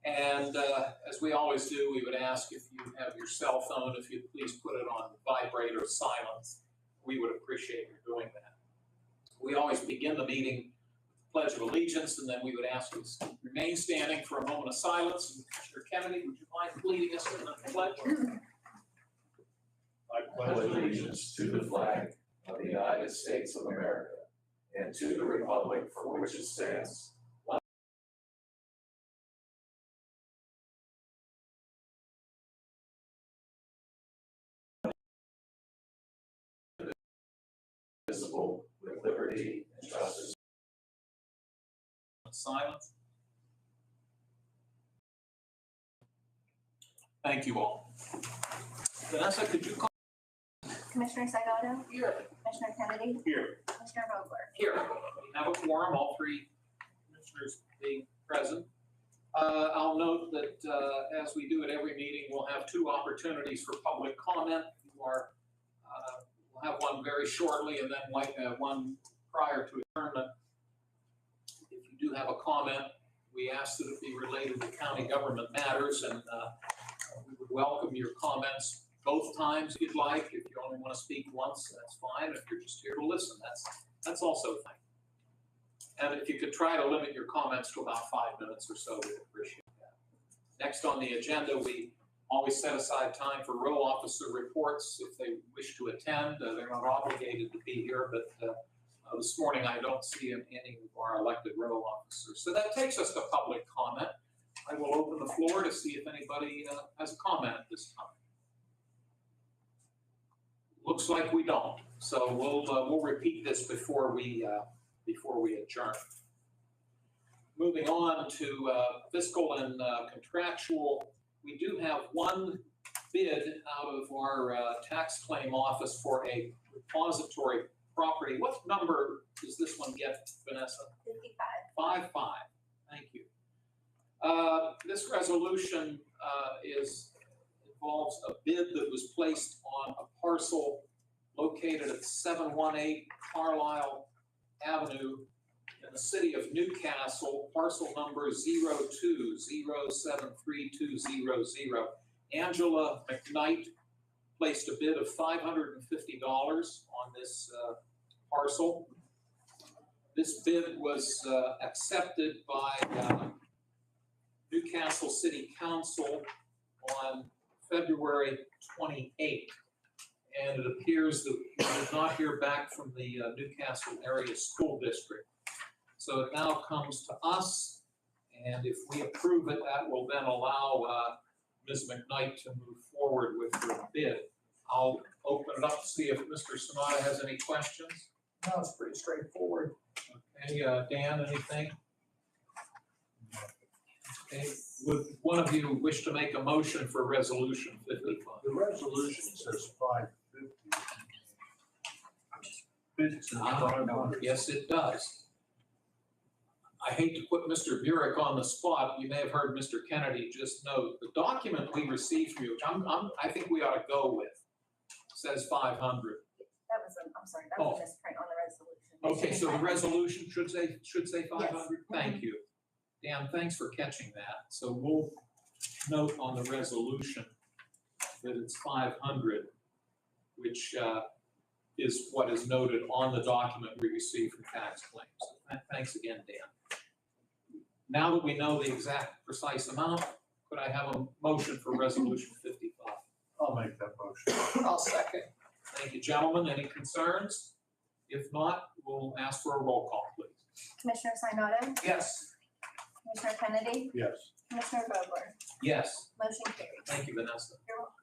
And as we always do, we would ask if you have your cell phone, if you'd please put it on vibrate or silence. We would appreciate your doing that. We always begin the meeting with the Pledge of Allegiance, and then we would ask you to remain standing for a moment of silence. And Mr. Kennedy, would you mind leading us in the pledge? I pledge allegiance to the flag of the United States of America and to the republic for which it stands, indivisible, with liberty and justice. Silence. Thank you all. Vanessa, could you call? Commissioner Salgado? Here. Commissioner Kennedy? Here. Commissioner Vogler? Here. We have a quorum, all three commissioners being present. I'll note that as we do at every meeting, we'll have two opportunities for public comment. We'll have one very shortly and then one prior to adjournment. If you do have a comment, we ask that it be related to county government matters, and we would welcome your comments both times if you'd like. If you only want to speak once, that's fine. If you're just here to listen, that's also fine. And if you could try to limit your comments to about 5 minutes or so, we'd appreciate that. Next on the agenda, we always set aside time for row officer reports if they wish to attend. They're not obligated to be here, but this morning I don't see any of our elected row officers. So that takes us to public comment. I will open the floor to see if anybody has a comment at this time. Looks like we don't. So we'll repeat this before we adjourn. Moving on to fiscal and contractual, we do have one bid out of our tax claim office for a repository property. What number does this one get, Vanessa? 55. 55. Thank you. This resolution involves a bid that was placed on a parcel located at 718 Carlisle Avenue in the city of Newcastle, parcel number 02073200. Angela McKnight placed a bid of $550 on this parcel. This bid was accepted by Newcastle City Council on February 28th. And it appears that we did not hear back from the Newcastle Area School District. So it now comes to us, and if we approve it, that will then allow Ms. McKnight to move forward with her bid. I'll open it up to see if Mr. Sonata has any questions. No, it's pretty straightforward. Okay, Dan, anything? Okay. Would one of you wish to make a motion for resolution 55? The resolution says 550. Yes, it does. I hate to put Mr. Burek on the spot. You may have heard Mr. Kennedy just note the document we received from you, which I think we ought to go with, says 500. That was I'm sorry, that was a misprint on the resolution. Okay, so the resolution should say 500? Yes. Thank you. Dan, thanks for catching that. So we'll note on the resolution that it's 500, which is what is noted on the document we received from tax claims. So thanks again, Dan. Now that we know the exact precise amount, could I have a motion for resolution 55? I'll make that motion. I'll second. Thank you, gentlemen. Any concerns? If not, we'll ask for a roll call, please. Commissioner Salgado? Yes. Commissioner Kennedy? Yes. Commissioner Vogler? Yes. Motion carries. Thank you, Vanessa. You're welcome.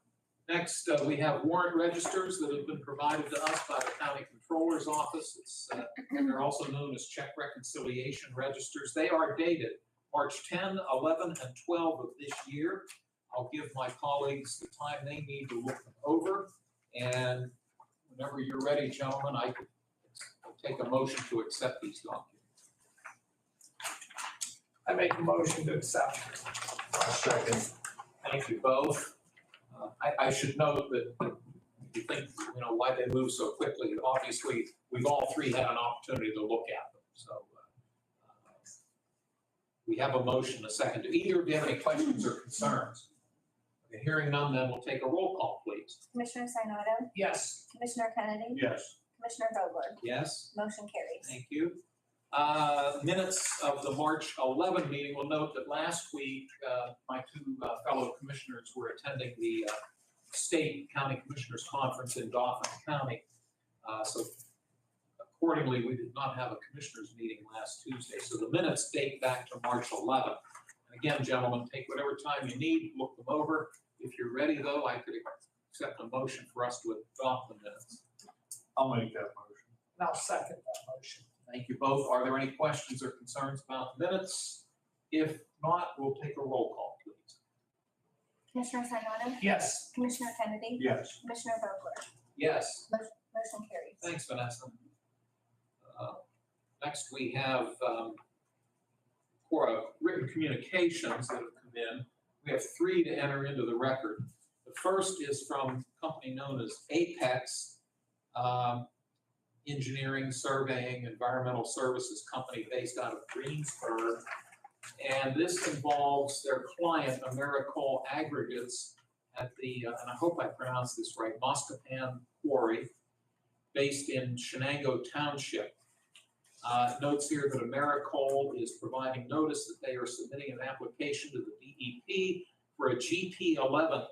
Next, we have warrant registers that have been provided to us by the County Controller's Office. They're also known as check reconciliation registers. They are dated March 10, 11, and 12 of this year. I'll give my colleagues the time they need to look them over. And whenever you're ready, gentlemen, I could take a motion to accept these documents. I make a motion to accept. I'll second. Thank you both. I should note that you think, why they move so quickly. Obviously, we've all three had an opportunity to look at them. So We have a motion, a second. Do either of you have any questions or concerns? Okay, hearing none, then we'll take a roll call, please. Commissioner Sinata, Yes. Commissioner Kennedy, Yes. Commissioner Vogler, Yes? motion carries. Thank you. Minutes of the March 11 meeting. We'll note that last week, my two fellow commissioners were attending the State County Commissioners Conference in Dauphin County. So accordingly, we did not have a commissioners meeting last Tuesday. So the minutes date back to March 11. And again, gentlemen, take whatever time you need, look them over. If you're ready, though, I could accept a motion for us to adopt the minutes. I'll make that motion. And I'll second that motion. Thank you both. Are there any questions or concerns about the minutes? If not, we'll take a roll call, please. Commissioner Sinata, Yes. Commissioner Kennedy, Yes. Commissioner Vogler, Yes. motion carries. Thanks, Vanessa. Next, we have for written communications that have come in. We have 3 to enter into the record. The first is from a company known as Apex Engineering, Surveying, Environmental Services Company based out of Greensburg. And this involves their client, Americoal Aggregates, at the, and I hope I pronounced this right, Moscapan Quarry, based in Shenango Township. Notes here that Americoal is providing notice that they are submitting an application to the DEP for a GP11,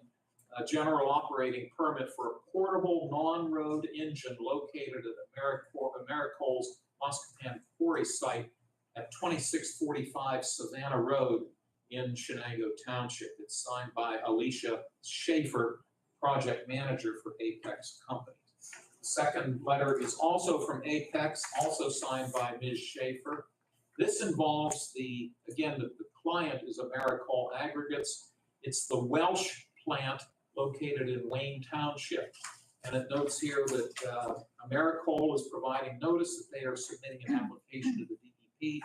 a general operating permit for a portable non-road engine located at Americoal's Moscapan Quarry site at 2645 Savannah Road in Shenango Township. It's signed by Alicia Schaefer, project manager for Apex Companies. The second letter is also from Apex, also signed by Ms. Schaefer. This involves the client is Americoal Aggregates. It's the Welsh plant located in Wayne Township. And it notes here that Americoal is providing notice that they are submitting an application to the DEP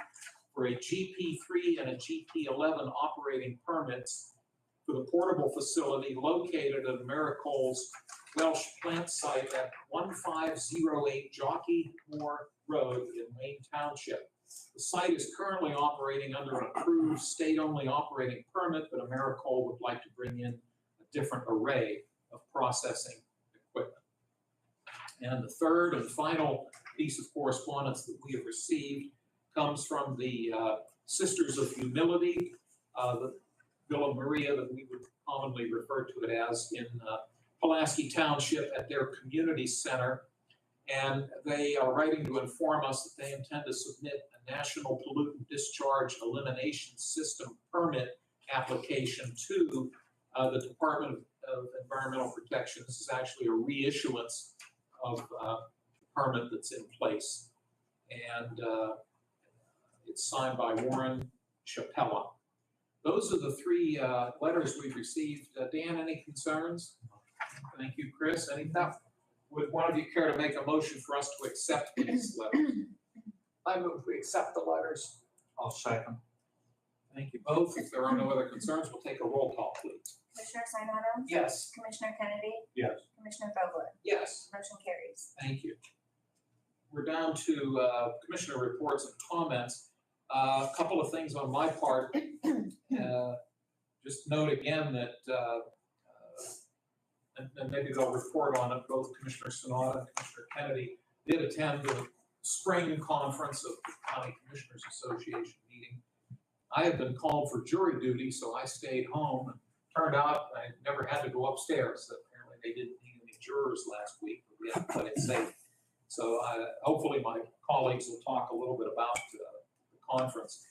for a GP3 and a GP11 operating permits for the portable facility located at Americoal's Welsh plant site at 1508 Jockey Moore Road in Wayne Township. The site is currently operating under an approved state-only operating permit, but Americoal would like to bring in a different array of processing equipment. And the third and final piece of correspondence that we have received comes from the Sisters of Humility, the Villa Maria that we would commonly refer to it as in Pulaski Township at their community center. And they are writing to inform us that they intend to submit a National Pollutant Discharge Elimination System permit application to the Department of Environmental Protection. This is actually a reissuance of the permit that's in place. And it's signed by Warren Chapella. Those are the 3 letters we've received. Dan, any concerns? Thank you, Chris. Anything? Would one of you care to make a motion for us to accept these letters? I move we accept the letters. I'll second. Thank you both. If there are no other concerns, we'll take a roll call, please. Commissioner Sinata, Yes. Commissioner Kennedy, Yes. Commissioner Vogler, Yes. motion carries. Thank you. We're down to commissioner reports and comments. A couple of things on my part. Just note again that, and maybe they'll report on it, both Commissioner Sonata and Commissioner Kennedy did attend the spring conference of the County Commissioners Association meeting. I had been called for jury duty, so I stayed home. And turned out I never had to go upstairs. So apparently they didn't need any jurors last week, but we had to play it safe. So hopefully my colleagues will talk a little bit about the conference.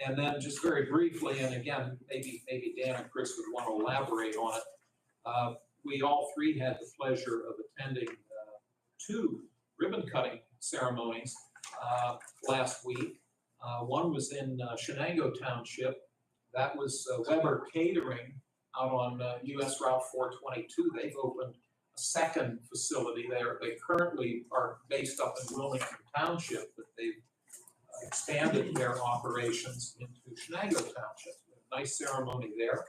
And then just very briefly, and again, maybe Dan and Chris would want to elaborate on it. We all 3 had the pleasure of attending 2 ribbon cutting ceremonies last week. One was in Shenango Township. That was Weber Catering out on US Route 422. They've opened a second facility there. They currently are based up in Wilmington Township, but they've expanded their operations into Shenango Township. A nice ceremony there.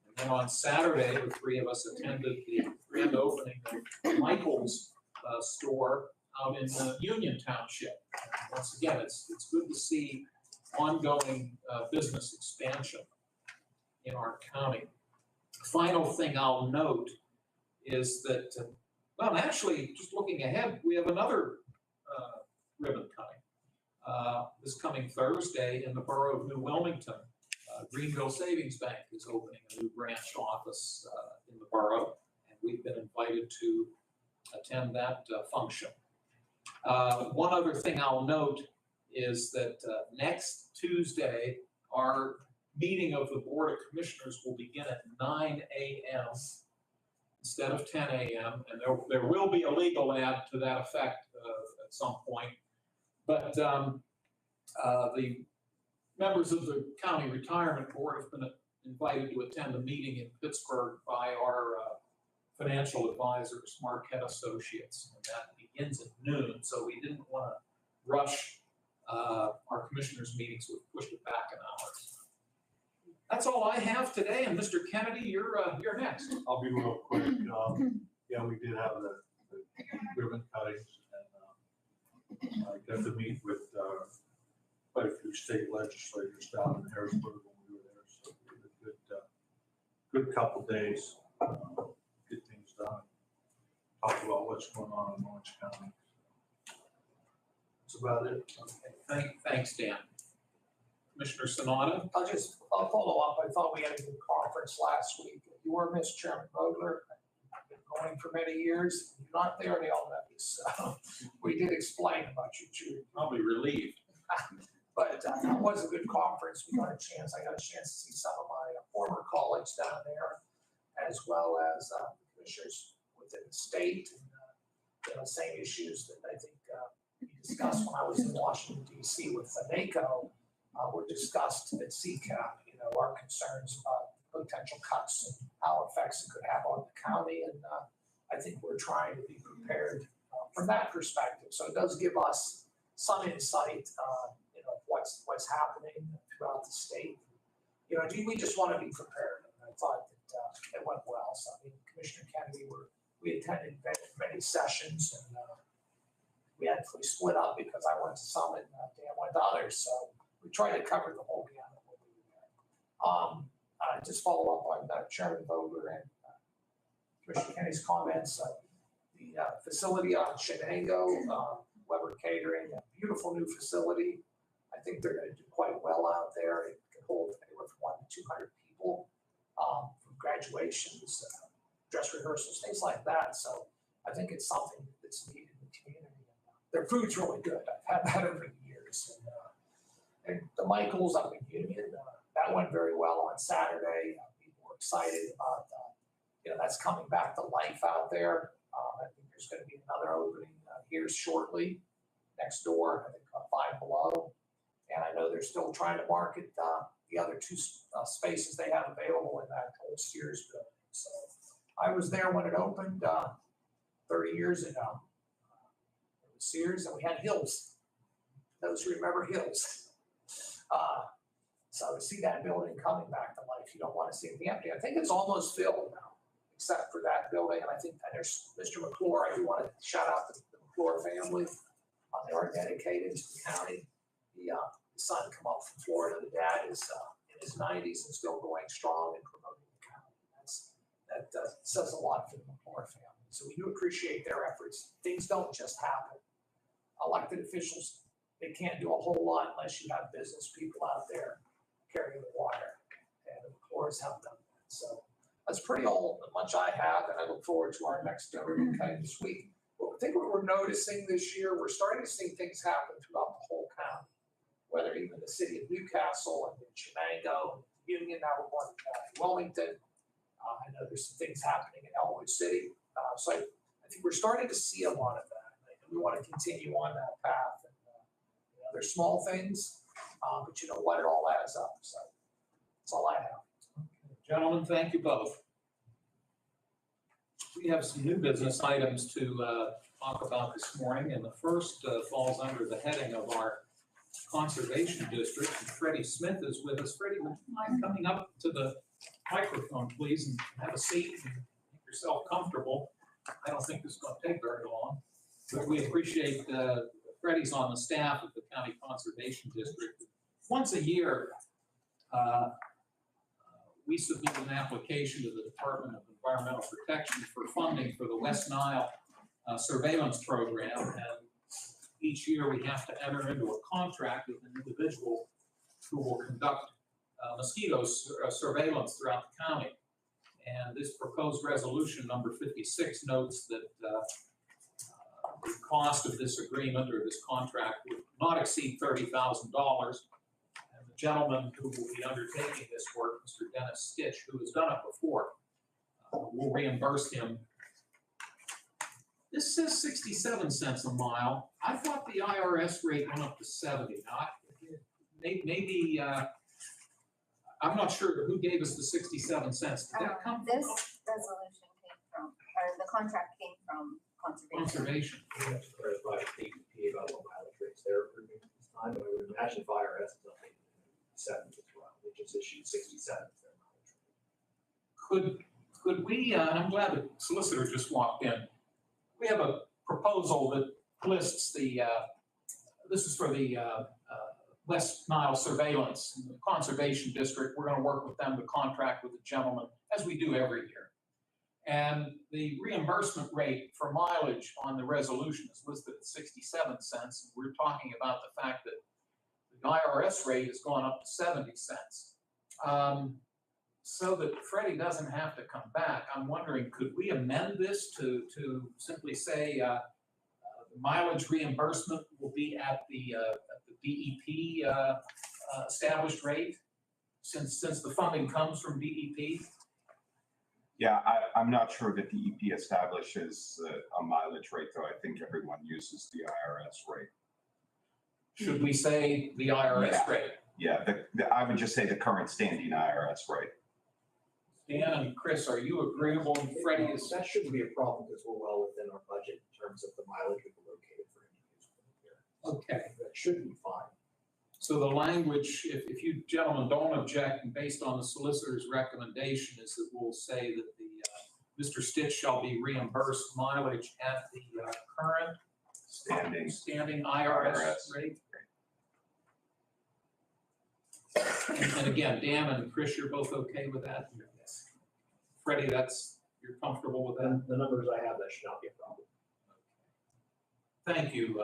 And then on Saturday, the 3 of us attended the grand opening of Michael's store out in Union Township. And once again, it's good to see ongoing business expansion in our county. Final thing I'll note is that, well, actually, just looking ahead, we have another ribbon cutting. This coming Thursday in the borough of New Wilmington, Greenville Savings Bank is opening a new branch office in the borough, and we've been invited to attend that function. One other thing I'll note is that next Tuesday, our meeting of the Board of Commissioners will begin at 9 a.m. instead of 10 a.m. And there will be a legal ad to that effect at some point. But the members of the County Retirement Board have been invited to attend a meeting in Pittsburgh by our financial advisors, Marquette Associates, and that begins at noon. So we didn't want to rush our commissioners' meetings. We've pushed it back an hour. That's all I have today. And Mr. Kennedy, you're next. I'll be real quick. Yeah, we did have the ribbon cuttings, and I got to meet with quite a few state legislators down in Harrisburg when we were there. So we had a good couple days, get things done. Talk about what's going on in Orange County. That's about it. Okay. Thanks, Dan. Commissioner Sanada? I'll follow up. I thought we had a good conference last week. You were Miss Chairman Vogler. I've been going for many years. You're not there, they all know you. So we did explain about you too. Probably relieved. But it was a good conference. I got a chance to see some of my former colleagues down there, as well as commissioners within the state, and same issues that I think we discussed when I was in Washington, D.C. with NACO. Were discussed at CCAP, our concerns about potential cuts and how effects it could have on the county. And I think we're trying to be prepared from that perspective. So it does give us some insight, what's happening throughout the state. We just want to be prepared. And I thought that it went well. So, Commissioner Kennedy, we attended many sessions, and we actually split up because I went to some and Dan went to others. So we tried to cover the whole gamut when we were there. Just follow up on Chairman Vogler and Commissioner Kennedy's comments. The facility on Shenango, Weber Catering, a beautiful new facility. I think they're going to do quite well out there. It can hold anywhere from 1 to 200 people from graduations, dress rehearsals, things like that. So I think it's something that's needed in the community. Their food's really good. I've had that over the years. And the Michaels up in Union, that went very well on Saturday. People were excited about, that's coming back to life out there. I think there's going to be another opening here shortly, next door, I think Five Below. And I know they're still trying to market the other two spaces they have available in that old Sears building. So I was there when it opened 30 years ago. It was Sears, and we had Hills. Those who remember Hills. So to see that building coming back to life, you don't want to see it empty. I think it's almost filled now, except for that building. And I think there's Mr. McClure. I do want to shout out the McClure family. They are dedicated to the county. The son come up from Florida. The dad is in his 90s and still going strong and promoting the county. That says a lot for the McClure family. So we do appreciate their efforts. Things don't just happen. Elected officials, they can't do a whole lot unless you have business people out there carrying the water, and the McClures have done that. So that's pretty much I have, and I look forward to our next ribbon cutting this week. But I think what we're noticing this year, we're starting to see things happen throughout the whole county, whether even the city of Newcastle and Shenango, and Union, now we're going to Wilmington. I know there's some things happening in Elwood City. So I think we're starting to see a lot of that, and we want to continue on that path. And there's small things, but you know what, it all adds up. So that's all I have. Gentlemen, thank you both. We have some new business items to talk about this morning, and the first falls under the heading of our Conservation District. And Freddie Smith is with us. Freddie, would you mind coming up to the microphone, please, and have a seat and make yourself comfortable? I don't think this is going to take very long, but we appreciate Freddie's on the staff of the County Conservation District. once a year, we submit an application to the Department of Environmental Protection for funding for the West Nile surveillance program. And each year we have to enter into a contract with an individual who will conduct mosquito surveillance throughout the county. And this proposed resolution number 56 notes that the cost of this agreement or this contract would not exceed $30,000. And the gentleman who will be undertaking this work, Mr. Dennis Stitch, who has done it before, will reimburse him. This says 67 cents a mile. I thought the IRS rate went up to 70. Now, maybe, I'm not sure who gave us the 67 cents. Did that come from? This resolution came from, or the contract came from conservation. Conservation. We have to clarify with DEP about what mileage rates they're approving at this time, but I would imagine if IRS is updated in 70 as well, they just issued 67 as their mileage rate. Could we, and I'm glad the solicitor just walked in, we have a proposal that lists the, this is for the West Nile Surveillance Conservation District. We're going to work with them to contract with the gentleman, as we do every year. And the reimbursement rate for mileage on the resolution is listed at 67 cents. We're talking about the fact that the IRS rate has gone up to 70 cents. So that Freddie doesn't have to come back, I'm wondering, could we amend this to simply say the mileage reimbursement will be at the DEP established rate, since the funding comes from DEP? Yeah, I'm not sure that DEP establishes a mileage rate, though. I think everyone uses the IRS rate. Should we say the IRS rate? Yeah, I would just say the current standing IRS rate. Dan and Chris, are you agreeable? Freddie is. That shouldn't be a problem because we're well within our budget in terms of the mileage we've located for individuals for the year. Okay. That should be fine. So the language, if you gentlemen don't object, and based on the solicitor's recommendation, is that we'll say that the Mr. Stitch shall be reimbursed mileage at the current standing IRS rate. And again, Dan and Chris, you're both okay with that? Yes. Freddie, you're comfortable with that? And the numbers I have, that should not be a problem. Thank you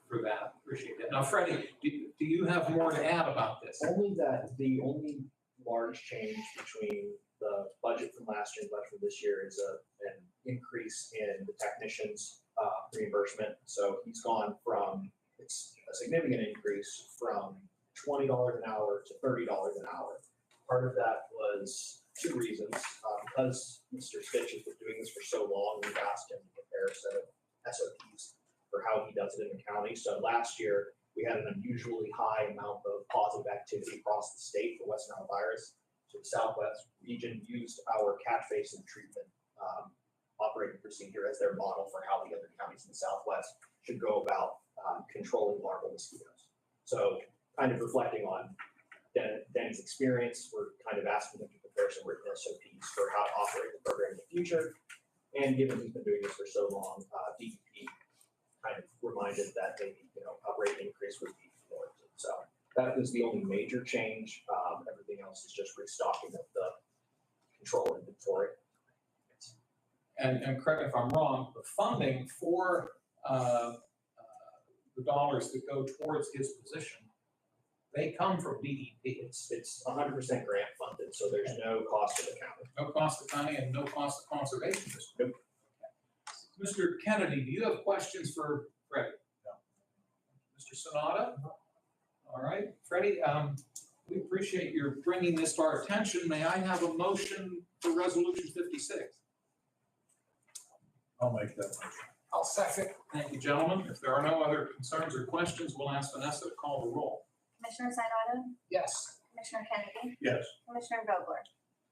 for that. Appreciate that. Now, Freddie, do you have more to add about this? Only that the only large change between the budget from last year and budget from this year is an increase in the technician's reimbursement. So he's gone from, it's a significant increase from $20 an hour to $30 an hour. Part of that was two reasons. Because Mr. Stitch has been doing this for so long, we've asked him to prepare a set of SOPs for how he does it in the county. So last year, we had an unusually high amount of positive activity across the state for West Nile virus. So the Southwest region used our catch basin treatment operating procedure as their model for how the other counties in the Southwest should go about controlling larval mosquitoes. So kind of reflecting on Denny's experience, we're kind of asking him to prepare some written SOPs for how to operate the program in the future. And given he's been doing this for so long, DEP kind of reminded that maybe, a rate increase would be warranted. So that is the only major change. Everything else is just restocking of the control inventory. And correct me if I'm wrong, the funding for the dollars that go towards his position, they come from DEP. It's 100% grant funded, so there's no cost to the county. No cost to county and no cost to conservation district. Nope. Okay. Mr. Kennedy, do you have questions for Freddie? No. Mr. Sonata? All right, Freddie, we appreciate your bringing this to our attention. May I have a motion for Resolution 56? I'll make that motion. I'll second. Thank you, gentlemen. If there are no other concerns or questions, we'll ask Vanessa to call the roll. Commissioner Sinata, Yes. Commissioner Kennedy, Yes. Commissioner Vogler,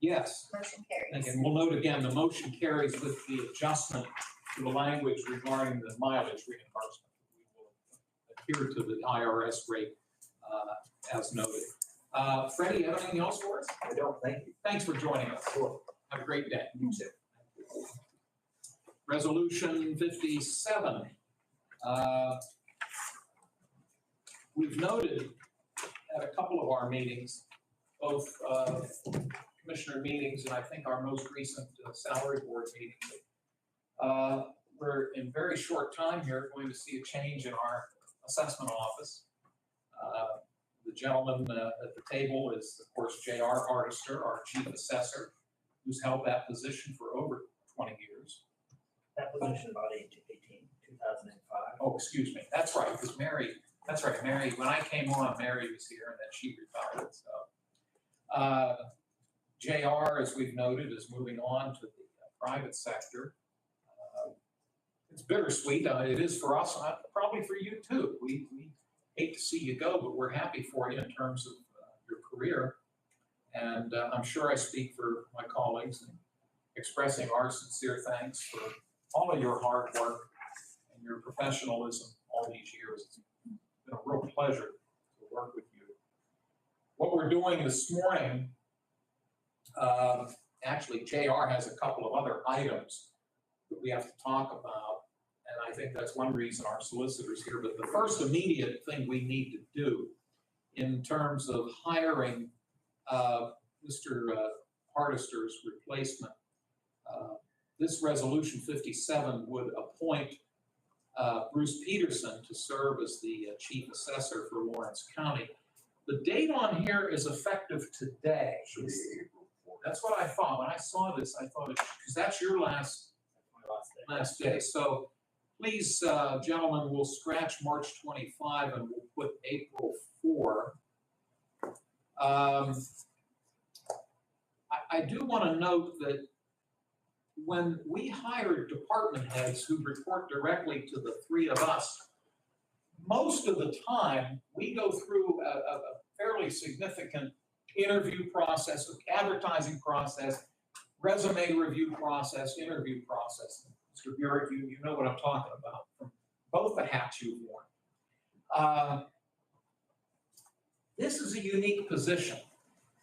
Yes. motion Thank carries. you. And we'll note again, the motion carries with the adjustment to the language regarding the mileage reimbursement. We will adhere to the IRS rate as noted. Freddie, you have anything else for us? I don't, thank you. Thanks for joining us. Sure. Have a great day. You too. Resolution 57. We've noted at a couple of our meetings, both commissioner meetings and I think our most recent salary board meeting. We're in very short time here going to see a change in our assessment office. The gentleman at the table is, of course, J.R. Hardister, our chief assessor, who's held that position for over 20 years. That position about 2005. Oh, excuse me. That's right, because Mary, that's right, Mary, when I came on, Mary was here and then she retired, so. JR, as we've noted, is moving on to the private sector. It's bittersweet. It is for us, probably for you too. We hate to see you go, but we're happy for you in terms of your career. And I'm sure I speak for my colleagues in expressing our sincere thanks for all of your hard work and your professionalism all these years. It's been a real pleasure to work with you. What we're doing this morning, actually, JR has a couple of other items that we have to talk about. And I think that's one reason our solicitor's here. But the first immediate thing we need to do in terms of hiring Mr. Hardister's replacement, this resolution 57 would appoint Bruce Peterson to serve as the chief assessor for Lawrence County. The date on here is effective today. That's what I thought. When I saw this, I thought, because that's your last day. So please, gentlemen, we'll scratch March 25 and we'll put April 4. I do want to note that when we hire department heads who report directly to the three of us, most of the time we go through a fairly significant interview process, advertising process, resume review process, interview process. Mr. Burek, you know what I'm talking about from both the hats you've worn. This is a unique position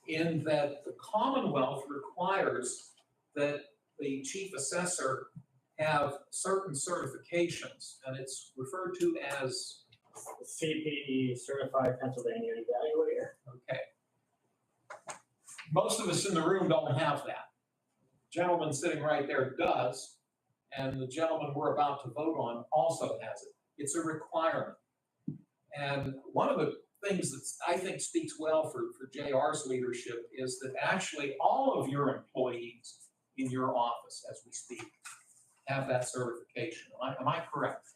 in that the Commonwealth requires that the chief assessor have certain certifications, and it's referred to as CPE, Certified Pennsylvania Evaluator. Okay. Most of us in the room don't have that. The gentleman sitting right there does, and the gentleman we're about to vote on also has it. It's a requirement. And one of the things that I think speaks well for JR's leadership is that actually all of your employees in your office as we speak have that certification. Am I correct?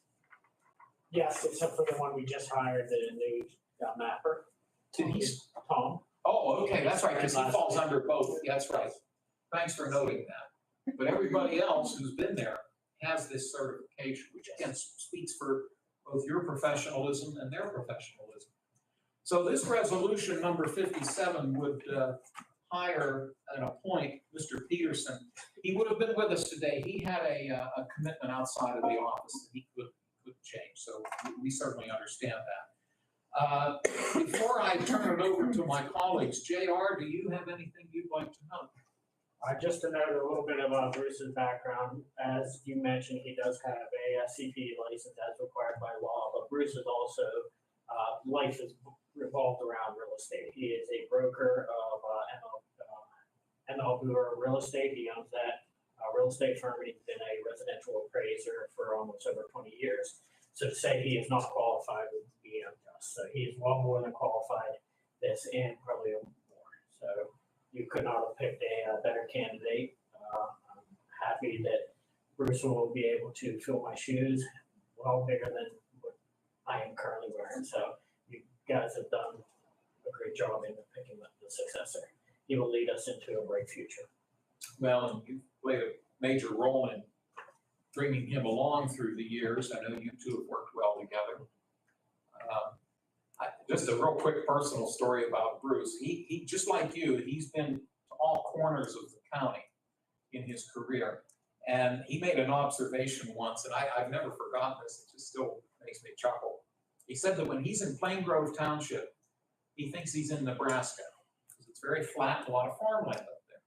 Yes, except for the one we just hired, the new mapper. Tom. Oh, okay, that's right, because he falls under both. That's right. Thanks for noting that. But everybody else who's been there has this certification, which again speaks for both your professionalism and their professionalism. So this resolution number 57 would hire and appoint Mr. Peterson. He would have been with us today. He had a commitment outside of the office that he couldn't change, so we certainly understand that. Before I turn it over to my colleagues, JR, do you have anything you'd like to know? Just to note a little bit about Bruce's background, as you mentioned, he does have a CPE license as required by law, but Bruce is also, life is revolved around real estate. He is a broker of ML Brewer Real Estate. He owns that real estate firm, and he's been a residential appraiser for almost over 20 years. So to say he is not qualified would be unjust. So he is well more than qualified, this and probably more. So you could not have picked a better candidate. I'm happy that Bruce will be able to fill my shoes well bigger than what I am currently wearing. So you guys have done a great job in picking up the successor. He will lead us into a bright future. Well, and you've played a major role in bringing him along through the years. I know you two have worked well together. Just a real quick personal story about Bruce. He just like you, he's been to all corners of the county in his career. And he made an observation once, and I've never forgotten this. It just still makes me chuckle. He said that when he's in Plain Grove Township, he thinks he's in Nebraska because it's very flat and a lot of farmland up there.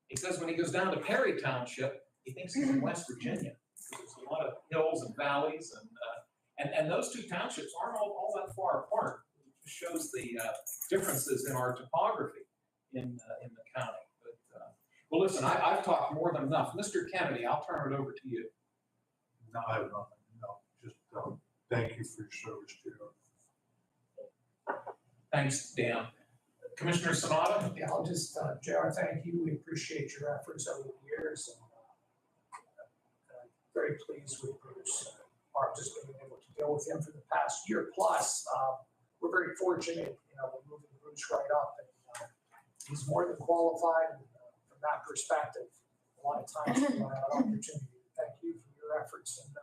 He says when he goes down to Perry Township, he thinks he's in West Virginia. There's a lot of hills and valleys, and those two townships aren't all that far apart. shows the differences in our topography in the county. But, well, listen, I've talked more than enough. Mr. Kennedy, I'll turn it over to you. No, I have nothing. No, just thank you for your service, JR. Thanks, Dan. Commissioner Sanada? Yeah, I'll just, JR, thank you. We appreciate your efforts over the years. And I'm very pleased with Bruce. Just being able to deal with him for the past year plus. We're very fortunate, we're moving Bruce right up, and he's more than qualified. And, from that perspective, a lot of times we don't have an opportunity to thank you for your efforts in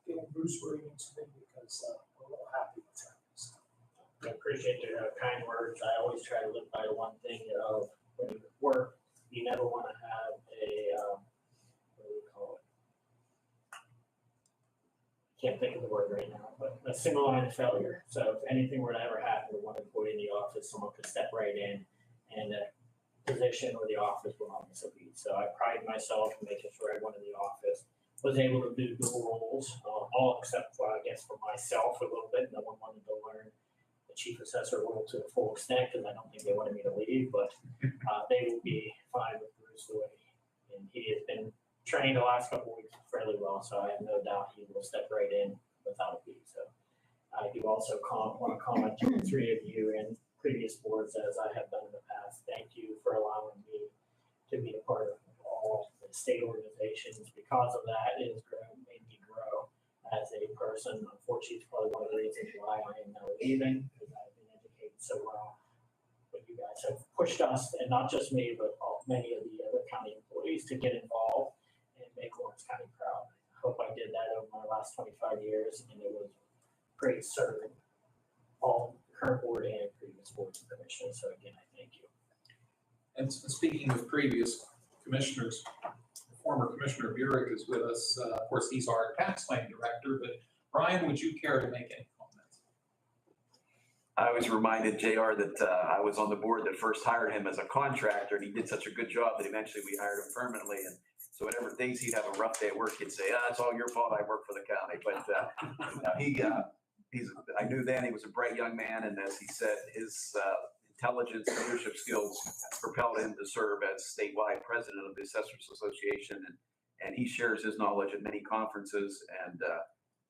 getting Bruce where he needs to be, because we're real happy with him. So. I appreciate your kind words. I always try to live by one thing of when you work, you never want to have a, what do we call it? Can't think of the word right now, but a single line of failure. So if anything were to ever happen to one employee in the office, someone could step right in and the position or the office will not miss a beat. So I pride myself in making sure everyone in the office was able to do dual roles, all except for, I guess, for myself a little bit. No one wanted to learn the chief assessor role to the full extent because I don't think they wanted me to leave, but they will be fine with Bruce the way and he has been trained the last couple of weeks fairly well, so I have no doubt he will step right in without a beat. So I do also want to comment to the three of you in previous boards, as I have done in the past. Thank you for allowing me to be a part of all the state organizations. Because of that, it has made me grow as a person. Unfortunately, it's probably one of the reasons why I am now leaving, because I've been educated so well. But you guys have pushed us, and not just me, but many of the other county employees to get involved and make Lawrence County proud. I hope I did that over my last 25 years, and it was great serving all current board and previous boards and commissioners. So again, I thank you. And speaking of previous commissioners, former Commissioner Burek is with us. Of course, he's our tax claim director, but Brian, would you care to make any comments? I was reminded, JR, that I was on the board that first hired him as a contractor, and he did such a good job that eventually we hired him permanently. And so whatever days he'd have a rough day at work, he'd say, it's all your fault, I work for the county. But I knew then he was a bright young man, and as he said, his intelligence and leadership skills propelled him to serve as statewide president of the Assessors Association. And he shares his knowledge at many conferences, and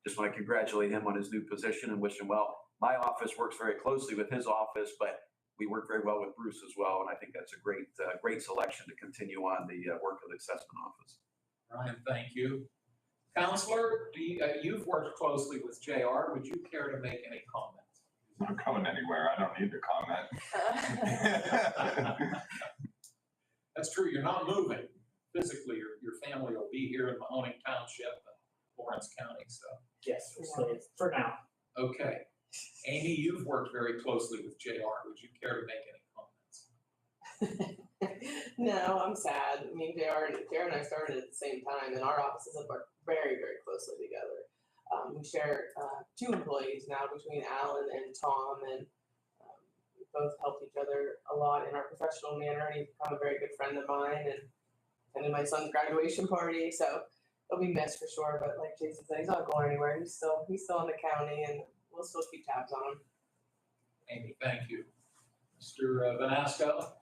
just want to congratulate him on his new position and wish him well. My office works very closely with his office, but we work very well with Bruce as well, and I think that's a great selection to continue on the work of the assessment office. Brian, thank you. Counselor, you've worked closely with JR. Would you care to make any comments? He's not going anywhere. I don't need to comment. That's true. You're not moving physically. Your family will be here in Mahoning Township and Lawrence County. So Yes, for now. Okay. Amy, you've worked very closely with JR. Would you care to make any comments? No, I'm sad. I mean, JR and I started at the same time, and our offices have worked very, very closely together. We share 2 employees now between Alan and Tom, and we both helped each other a lot in our professional manner, and he's become a very good friend of mine and attended my son's graduation party, so he'll be missed for sure. But like Jason said, he's not going anywhere. He's still in the county, and we'll still keep tabs on him. Amy, thank you. Mr. Vanasco?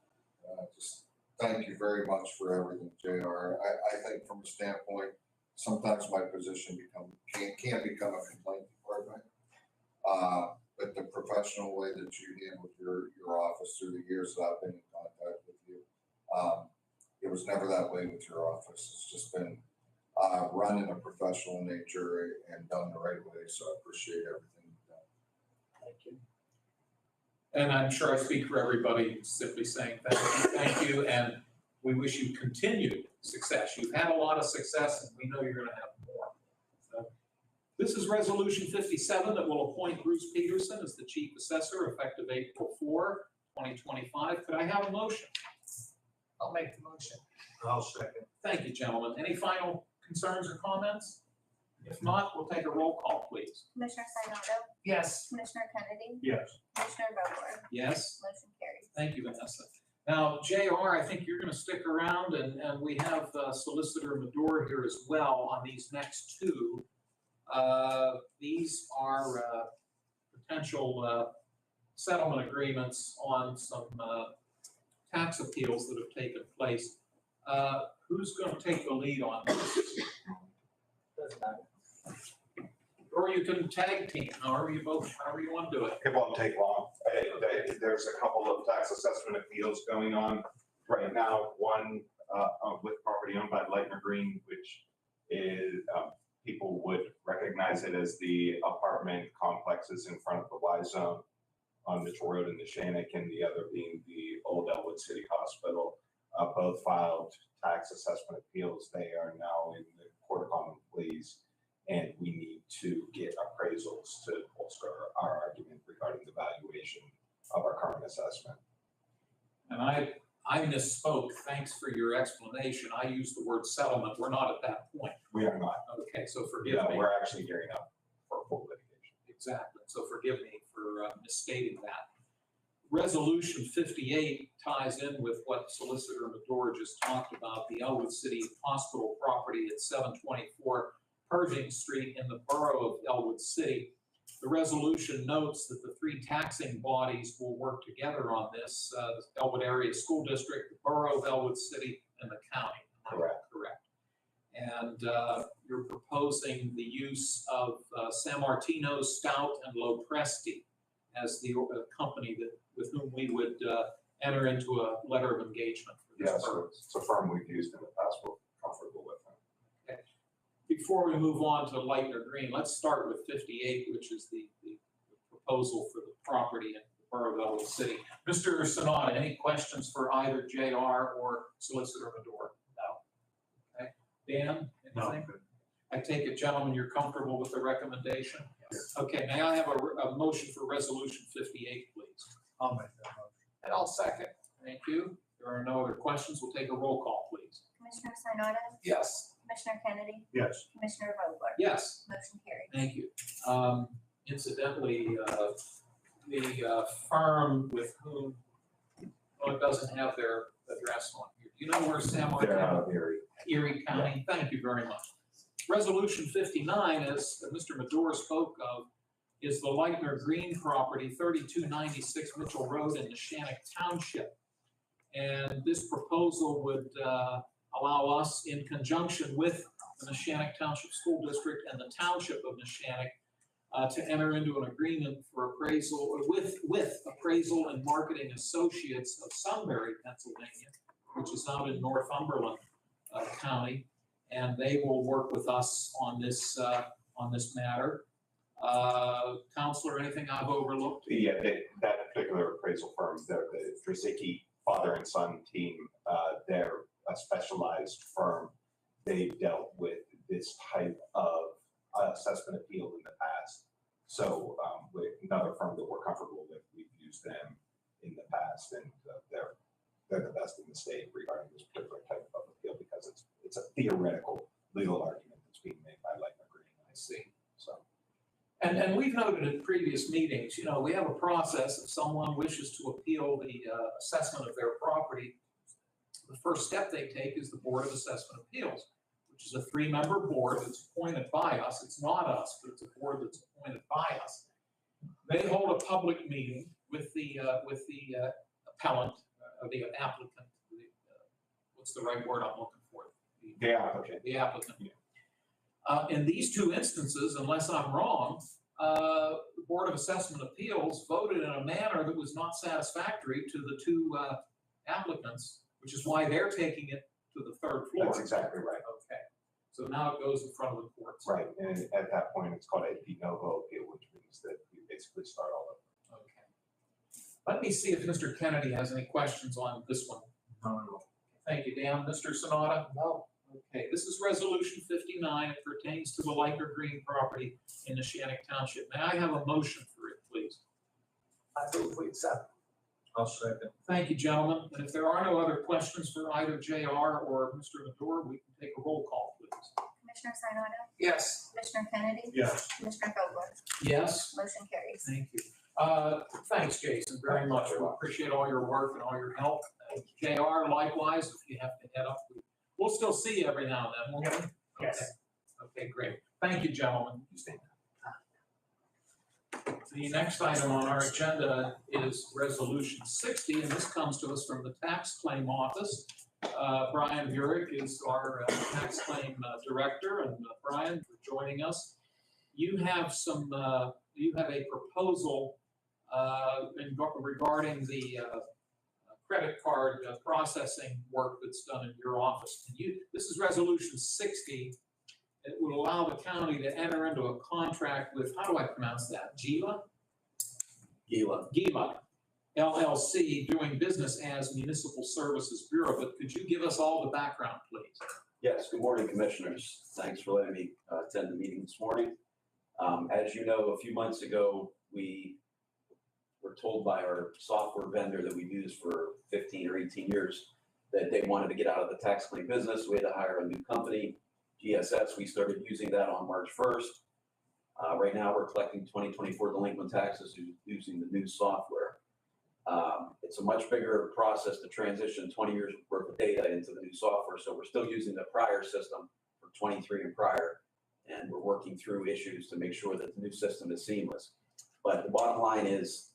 Just thank you very much for everything, JR. I think from a standpoint, sometimes my position can become a complaint department. But the professional way that you handled your office through the years that I've been in contact with you, it was never that way with your office. It's just been run in a professional nature and done the right way. So I appreciate everything you've done. Thank you. And I'm sure I speak for everybody simply saying thank you, and we wish you continued success. You've had a lot of success, and we know you're going to have more. So, this is Resolution 57 that will appoint Bruce Peterson as the Chief Assessor effective April 4, 2025. Could I have a motion? I'll make the motion. I'll second. Thank you, gentlemen. Any final concerns or comments? If not, we'll take a roll call, please. Commissioner Sinata, Yes. Commissioner Kennedy, Yes. Commissioner Vogler, Yes? motion carries. Thank you, Vanessa. Now, JR, I think you're going to stick around, and we have Solicitor Medor here as well on these next 2. These are potential settlement agreements on some tax appeals that have taken place. Who's going to take the lead on this? Doesn't matter. Or you can tag team, however you want to do it. It won't take long. There's a couple of tax assessment appeals going on right now. One with property owned by Lightner Green, which is, people would recognize it as the apartment complexes in front of the Y Zone on Mitchell Road in Neshannock, and the other being the old Elwood City Hospital. Both filed tax assessment appeals. They are now in the Court of Common Pleas, and we need to get appraisals to bolster our argument regarding the valuation of our current assessment. And I misspoke. Thanks for your explanation. I used the word settlement. We're not at that point. We are not. Okay, so forgive me. We're actually gearing up for full litigation. Exactly. So forgive me for misstating that. Resolution 58 ties in with what Solicitor Medor just talked about, the Elwood City Hospital property at 724 Pershing Street in the borough of Elwood City. The resolution notes that the three taxing bodies will work together on this, the Elwood Area School District, the borough of Elwood City, and the county. Correct. Correct. And you're proposing the use of San Martino, Stout, and Lopresti as the company with whom we would enter into a letter of engagement for this purpose. It's a firm we've used in the past. We're comfortable with them. Okay. Before we move on to Lightner Green, let's start with 58, which is the proposal for the property in the borough of Elwood City. Mr. Sonata, any questions for either JR or Solicitor Medor? No. Okay. Dan, anything? No. I take it, gentlemen, you're comfortable with the recommendation? Yes. Okay, may I have a motion for resolution 58, please? I'll make that motion. And I'll second. Thank you. There are no other questions. We'll take a roll call, please. Commissioner Sinata, Yes. Commissioner Kennedy, Yes. Commissioner Vogler, Yes, motion carries. thank you. Incidentally, the firm with whom, well, it doesn't have their address on here. Do you know where San They're out Martino? of Erie. Erie County? Thank you very much. Resolution 59, as Mr. Medor spoke of, is the Lightner Green property, 3296 Mitchell Road in Neshannock Township. And this proposal would allow us, in conjunction with the Neshannock Township School District and the Township of Neshannock, to enter into an agreement for appraisal, with Appraisal and Marketing Associates of Sunbury, Pennsylvania, which is out in Northumberland County. And they will work with us on this matter. Counselor, anything I've overlooked? Yeah, that particular appraisal firm, the Drzicki father and son team, they're a specialized firm. They've dealt with this type of assessment appeal in the past. So with another firm that we're comfortable with, we've used them in the past, and they're the best in the state regarding this particular type of appeal, because it's a theoretical legal argument that's being made by Lightner Green. I see. So. And we've noted in previous meetings, we have a process. If someone wishes to appeal the assessment of their property, the first step they take is the Board of Assessment Appeals, which is a 3-member board that's appointed by us. It's not us, but it's a board that's appointed by us. They hold a public meeting with the appellant, or the applicant. What's the right word I'm looking for? The applicant. The applicant. In these two instances, unless I'm wrong, the Board of Assessment Appeals voted in a manner that was not satisfactory to the two applicants, which is why they're taking it to the third floor. That's exactly right. Okay. So now it goes in front of the courts. Right, and at that point, it's called a de novo appeal, which means that we basically start all over. Okay. Let me see if Mr. Kennedy has any questions on this one. No, no. Thank you, Dan. Mr. Sonata? No. Okay, this is resolution 59. It pertains to the Lightner Green property in Neshannock Township. May I have a motion for it, please? I move we accept. I'll second. Thank you, gentlemen. And if there are no other questions for either JR or Mr. Medor, we can take a roll call, please. Commissioner Sinata, Yes. Commissioner Kennedy, Yes. Commissioner Vogler, Yes. motion carries. Thank you. Thanks, Jason, very much. We appreciate all your work and all your help. JR, likewise, if you have to head up, we'll still see you every now and then, won't we? Yes. Okay, great. Thank you, gentlemen. You stay. The next item on our agenda is Resolution 60, and this comes to us from the Tax Claim Office. Brian Burek is our tax claim director, and Brian, for joining us. You have a proposal regarding the credit card processing work that's done in your office. This is Resolution 60. It would allow the county to enter into a contract with, how do I pronounce that? Gila LLC, doing business as Municipal Services Bureau. But could you give us all the background, please? Yes, good morning, Commissioners. Thanks for letting me attend the meeting this morning. As you know, a few months ago, we were told by our software vendor that we've used for 15 or 18 years that they wanted to get out of the tax claim business. We had to hire a new company, GSS. We started using that on March 1st. Right now, we're collecting 2024 delinquent taxes using the new software. It's a much bigger process to transition 20 years worth of data into the new software. So we're still using the prior system for 23 and prior, and we're working through issues to make sure that the new system is seamless. But the bottom line is,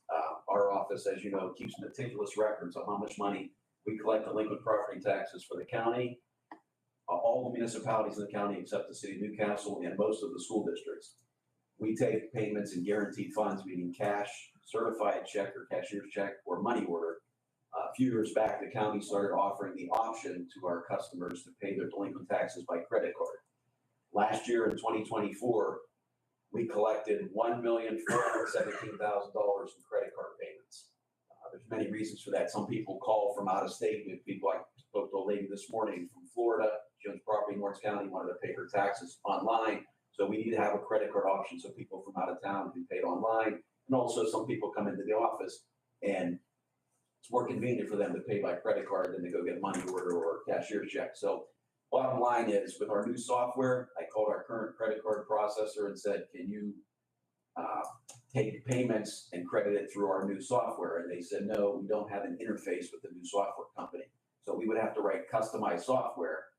our office, as you know, keeps meticulous records of how much money we collect delinquent property taxes for the county, all the municipalities in the county except the city of Newcastle and most of the school districts. We take payments in guaranteed funds, meaning cash, certified check or cashier's check, or money order. A few years back, the county started offering the option to our customers to pay their delinquent taxes by credit card. Last year in 2024, we collected $1,417,000 in credit card payments. There's many reasons for that. Some people call from out of state. We have people, I spoke to a lady this morning from Florida. She owns property in Lawrence County, wanted to pay her taxes online. So we need to have a credit card option so people from out of town can pay it online. And also some people come into the office and it's more convenient for them to pay by credit card than to go get a money order or a cashier's check. So bottom line is, with our new software, I called our current credit card processor and said, can you take payments and credit it through our new software? And they said, no, we don't have an interface with the new software company. So we would have to write customized software.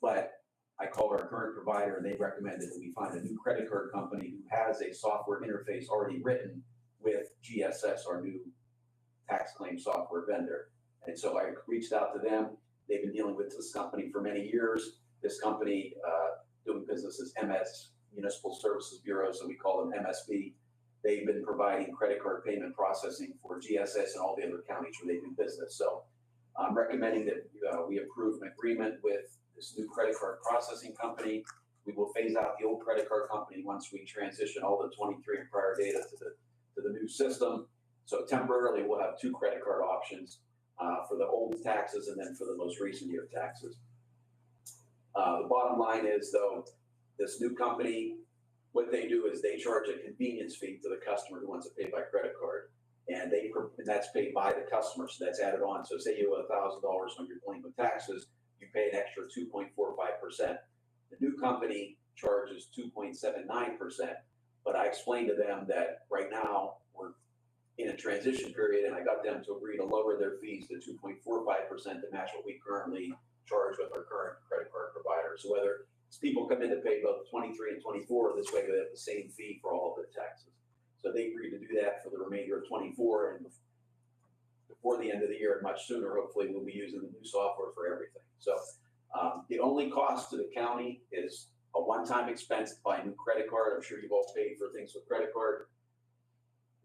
But I called our current provider and they recommended that we find a new credit card company who has a software interface already written with GSS, our new tax claim software vendor. And so I reached out to them. They've been dealing with this company for many years. This company doing business as MS, Municipal Services Bureau, so we call them MSB. They've been providing credit card payment processing for GSS and all the other counties where they do business. So I'm recommending that we approve an agreement with this new credit card processing company. We will phase out the old credit card company once we transition all the 23 and prior data to the new system. So temporarily, we'll have two credit card options for the old taxes and then for the most recent year taxes. The bottom line is, though, this new company, what they do is they charge a convenience fee to the customer who wants to pay by credit card. And that's paid by the customer, so that's added on. So say you owe $1,000 on your delinquent taxes, you pay an extra 2.45%. The new company charges 2.79%, but I explained to them that right now we're in a transition period, and I got them to agree to lower their fees to 2.45% to match what we currently charge with our current credit card provider. So whether people come in to pay both 23 and 24, this way they have the same fee for all of their taxes. So they agreed to do that for the remainder of 24, and before the end of the year, and much sooner, hopefully, we'll be using the new software for everything. So the only cost to the county is a one-time expense to buy a new credit card. I'm sure you've all paid for things with credit card.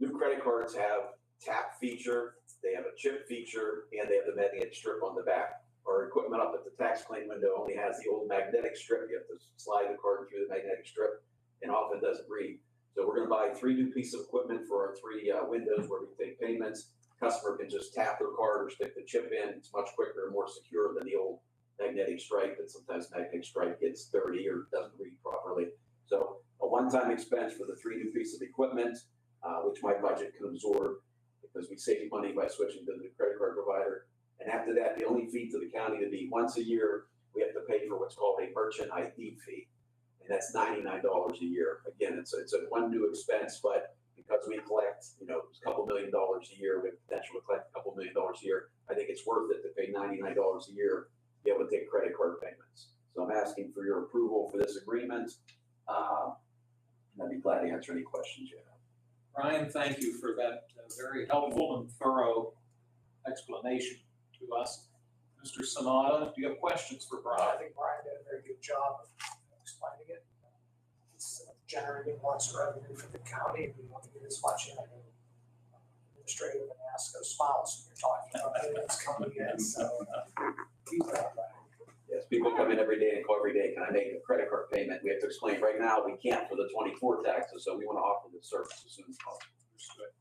New credit cards have tap feature, they have a chip feature, and they have the magnetic strip on the back. Our equipment up at the tax claim window only has the old magnetic strip. You have to slide the card through the magnetic strip, and often it doesn't read. So we're going to buy 3 new pieces of equipment for our 3 windows where we take payments. Customer can just tap their card or stick the chip in. It's much quicker and more secure than the old magnetic stripe, and sometimes magnetic stripe gets dirty or doesn't read properly. So a one-time expense for the 3 new pieces of equipment, which my budget can absorb because we save money by switching to the new credit card provider. And after that, the only fee to the county to be once a year, we have to pay for what's called a merchant ID fee. And that's $99 a year. Again, it's a one new expense, but because we collect, a couple $1 million a year, we have potential to collect a couple $1 million a year, I think it's worth it to pay $99 a year to be able to take credit card payments. So I'm asking for your approval for this agreement. And I'd be glad to answer any questions you have. Brian, thank you for that very helpful and thorough explanation to us. Mr. Sanada, do you have questions for I Brian? think Brian did a very good job of explaining it. It's generating lots of revenue for the county, and we want to get as much in. I know administrative and ASCO smiles when you're talking about it, it's coming in, so. Keep that right. Yes, people come in every day and call every day, can I make a credit card payment? We have to explain, right now, we can't for the 24 taxes, so we want to offer the service as soon as possible. Understood.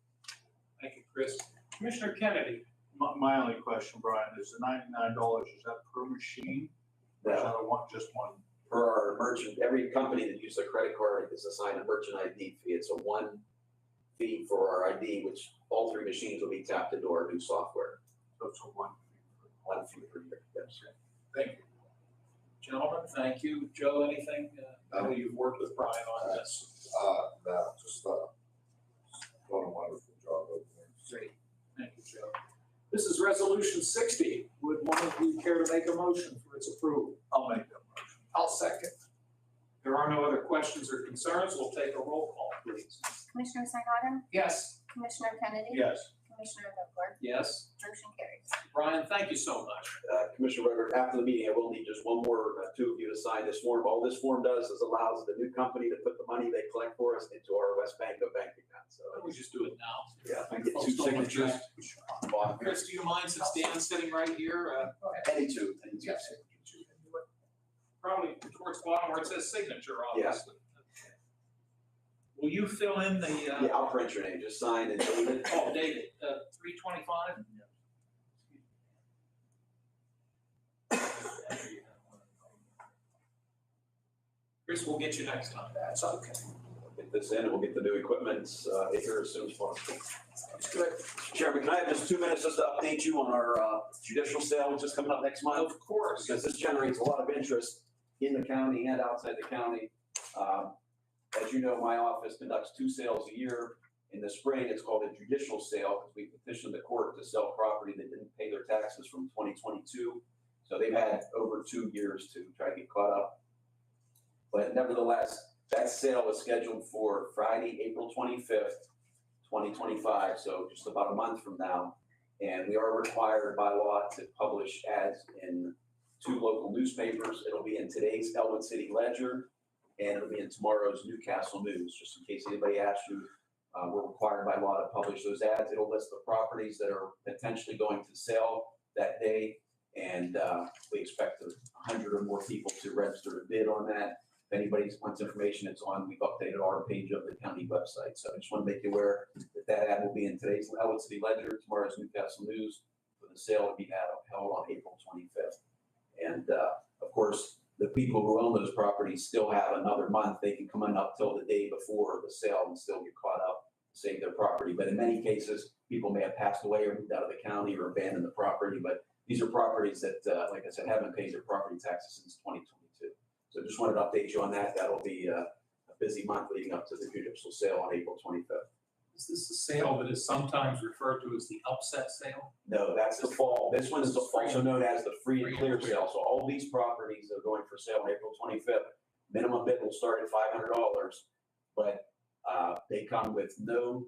Thank you, Chris. Commissioner Kennedy? My only question, Brian, is the $99, is that per machine? Or is Now, that a one, just one? for our merchant, every company that uses a credit card is assigned a merchant ID fee. It's a one fee for our ID, which all three machines will be tapped into our new software. So it's a one. One fee per year, yes. Thank you. Gentlemen, thank you. Joe, anything? I know you've worked with Brian on this. No, just, what a wonderful job over there. Great. Thank you, Joe. This is Resolution 60. Would one of you care to make a motion for its approval? I'll make that motion. I'll second. There are no other questions or concerns. We'll take a roll call, please. Commissioner Sanado, Yes. Commissioner Kennedy, Yes. Commissioner Vogler, Yes. motion carries. Brian, thank you so much. Commissioner Reddick, after the meeting, I will need just one more, two of you to sign this form. All this form does is allows the new company to put the money they collect for us into our West Banco bank account. So Why don't we just do it now? yeah, if I can get Folks two don't signatures. object. Chris, do you mind, since Dan's sitting right here, Go ahead. Any two. Yes. You can do it. probably towards the bottom where it says signature, Yeah. obviously. Will you fill in the, Yeah, I'll print your name, just sign and date it. oh, date it, 3/25? Chris, we'll get you next time. That's okay. Get this in, and we'll get the new equipment here as soon as possible. That's good. Chairman, can I have just 2 minutes just to update you on our judicial sale, which is coming up next month? Of course. Because this generates a lot of interest in the county and outside the county. As you know, my office conducts 2 sales a year. In the spring, it's called a judicial sale, because we petitioned the court to sell property that didn't pay their taxes from 2022. So they've had over 2 years to try to get caught up. But nevertheless, that sale is scheduled for Friday, April 25th, 2025, so just about a month from now. And we are required by law to publish ads in 2 local newspapers. It'll be in today's Elwood City Ledger, and it'll be in tomorrow's Newcastle News, just in case anybody asks you. We're required by law to publish those ads. It'll list the properties that are potentially going to sell that day, and we expect 100 or more people to register to bid on that. If anybody wants information, it's on, we've updated our page of the county website. So I just want to make you aware that that ad will be in today's Elwood City Ledger, tomorrow's Newcastle News, for the sale to be held on April 25th. And of course, the people who own those properties still have another month. They can come in up till the day before the sale and still get caught up, save their property. But in many cases, people may have passed away or moved out of the county or abandoned the property. But these are properties that, like I said, haven't paid their property taxes since 2022. So just wanted to update you on that. That'll be a busy month leading up to the judicial sale on April 25th. Is this the sale that is sometimes referred to as the upset sale? No, that's the fall. This one is also known as the free and clear sale. So all these properties that are going for sale on April 25th, minimum bid will start at $500, but they come with no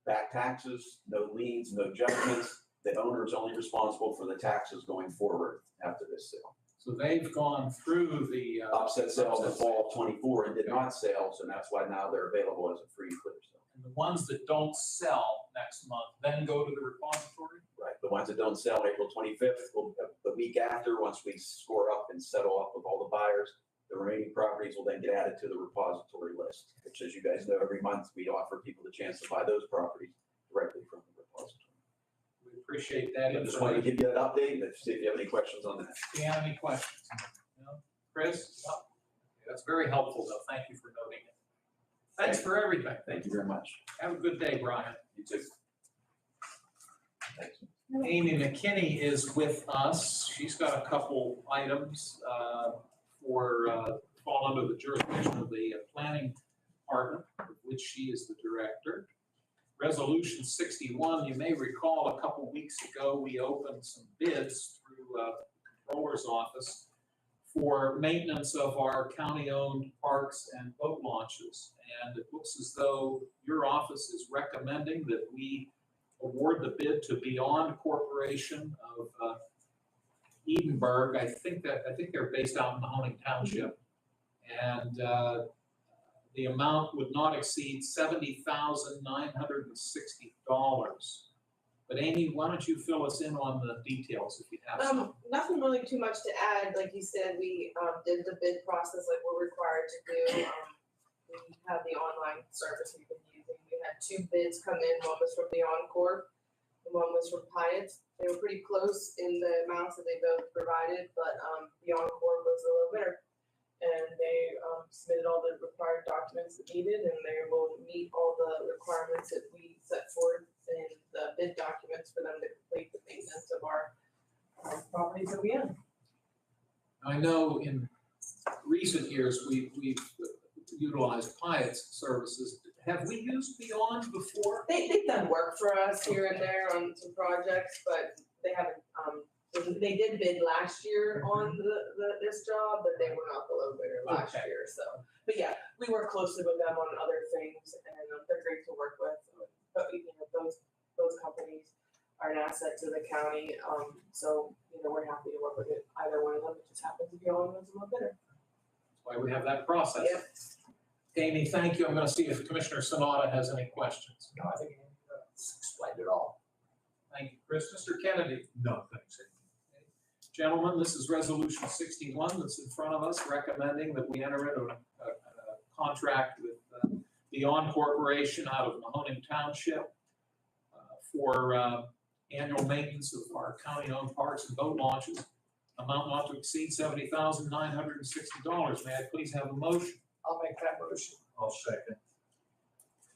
back taxes, no liens, no judgments. The owner is only responsible for the taxes going forward after this sale. So they've gone through the. Upset sale in the fall of 24 and did not sell, so that's why now they're available as a free and clear sale. And the ones that don't sell next month then go to the repository? Right, the ones that don't sell April 25th, the week after, once we score up and settle up with all the buyers, the remaining properties will then get added to the repository list, which, as you guys know, every month we offer people the chance to buy those properties directly from the repository. We appreciate that. I just wanted to give you that update and see if you have any questions on that. Do you have any questions? No? Chris? No? Okay, that's very helpful, though. Thank you for noting it. Thanks for everything. Thank you very much. Have a good day, Brian. You too. Thanks. Amy McKinney is with us. She's got a couple items fall under the jurisdiction of the planning department, of which she is the director. Resolution 61, you may recall a couple weeks ago, we opened some bids through the controller's office for maintenance of our county-owned parks and boat launches. And it looks as though your office is recommending that we award the bid to Beyond Corporation of Edinburgh. I think they're based out in Mahoning Township. And the amount would not exceed $70,960. But Amy, why don't you fill us in on the details if you have some? Nothing really too much to add. Like you said, we did the bid process like we're required to do. We have the online service we've been using. We had 2 bids come in. One was from Beyond Corp, and one was from Hyatt. They were pretty close in the amounts that they both provided, but Beyond Corp was a little better. And they submitted all the required documents that needed, and they will meet all the requirements that we set forth in the bid documents for them to complete the maintenance of our properties that we own. I know in recent years, we've utilized Hyatt's services. Have we used Beyond before? They've done work for us here and there on some projects, but they haven't, they did bid last year on this job, but they were not the low bidder last Okay. year, so. But yeah, we work closely with them on other things, and they're great to work with. But, you know, those companies are an asset to the county, so, you know, we're happy to work with it, either one of them. It just happens to be on one's a little bidder. That's why we have that process. Yep. Amy, thank you. I'm gonna see if Commissioner Sanada has any questions. No, I think you explained it all. Thank you, Chris. Mr. Kennedy? No, thanks. Gentlemen, this is Resolution 61 that's in front of us, recommending that we enter into a contract with Beyond Corporation out of Mahoning Township for annual maintenance of our county-owned parks and boat launches, amount not to exceed $70,960. May I please have a motion? I'll make that motion. I'll second.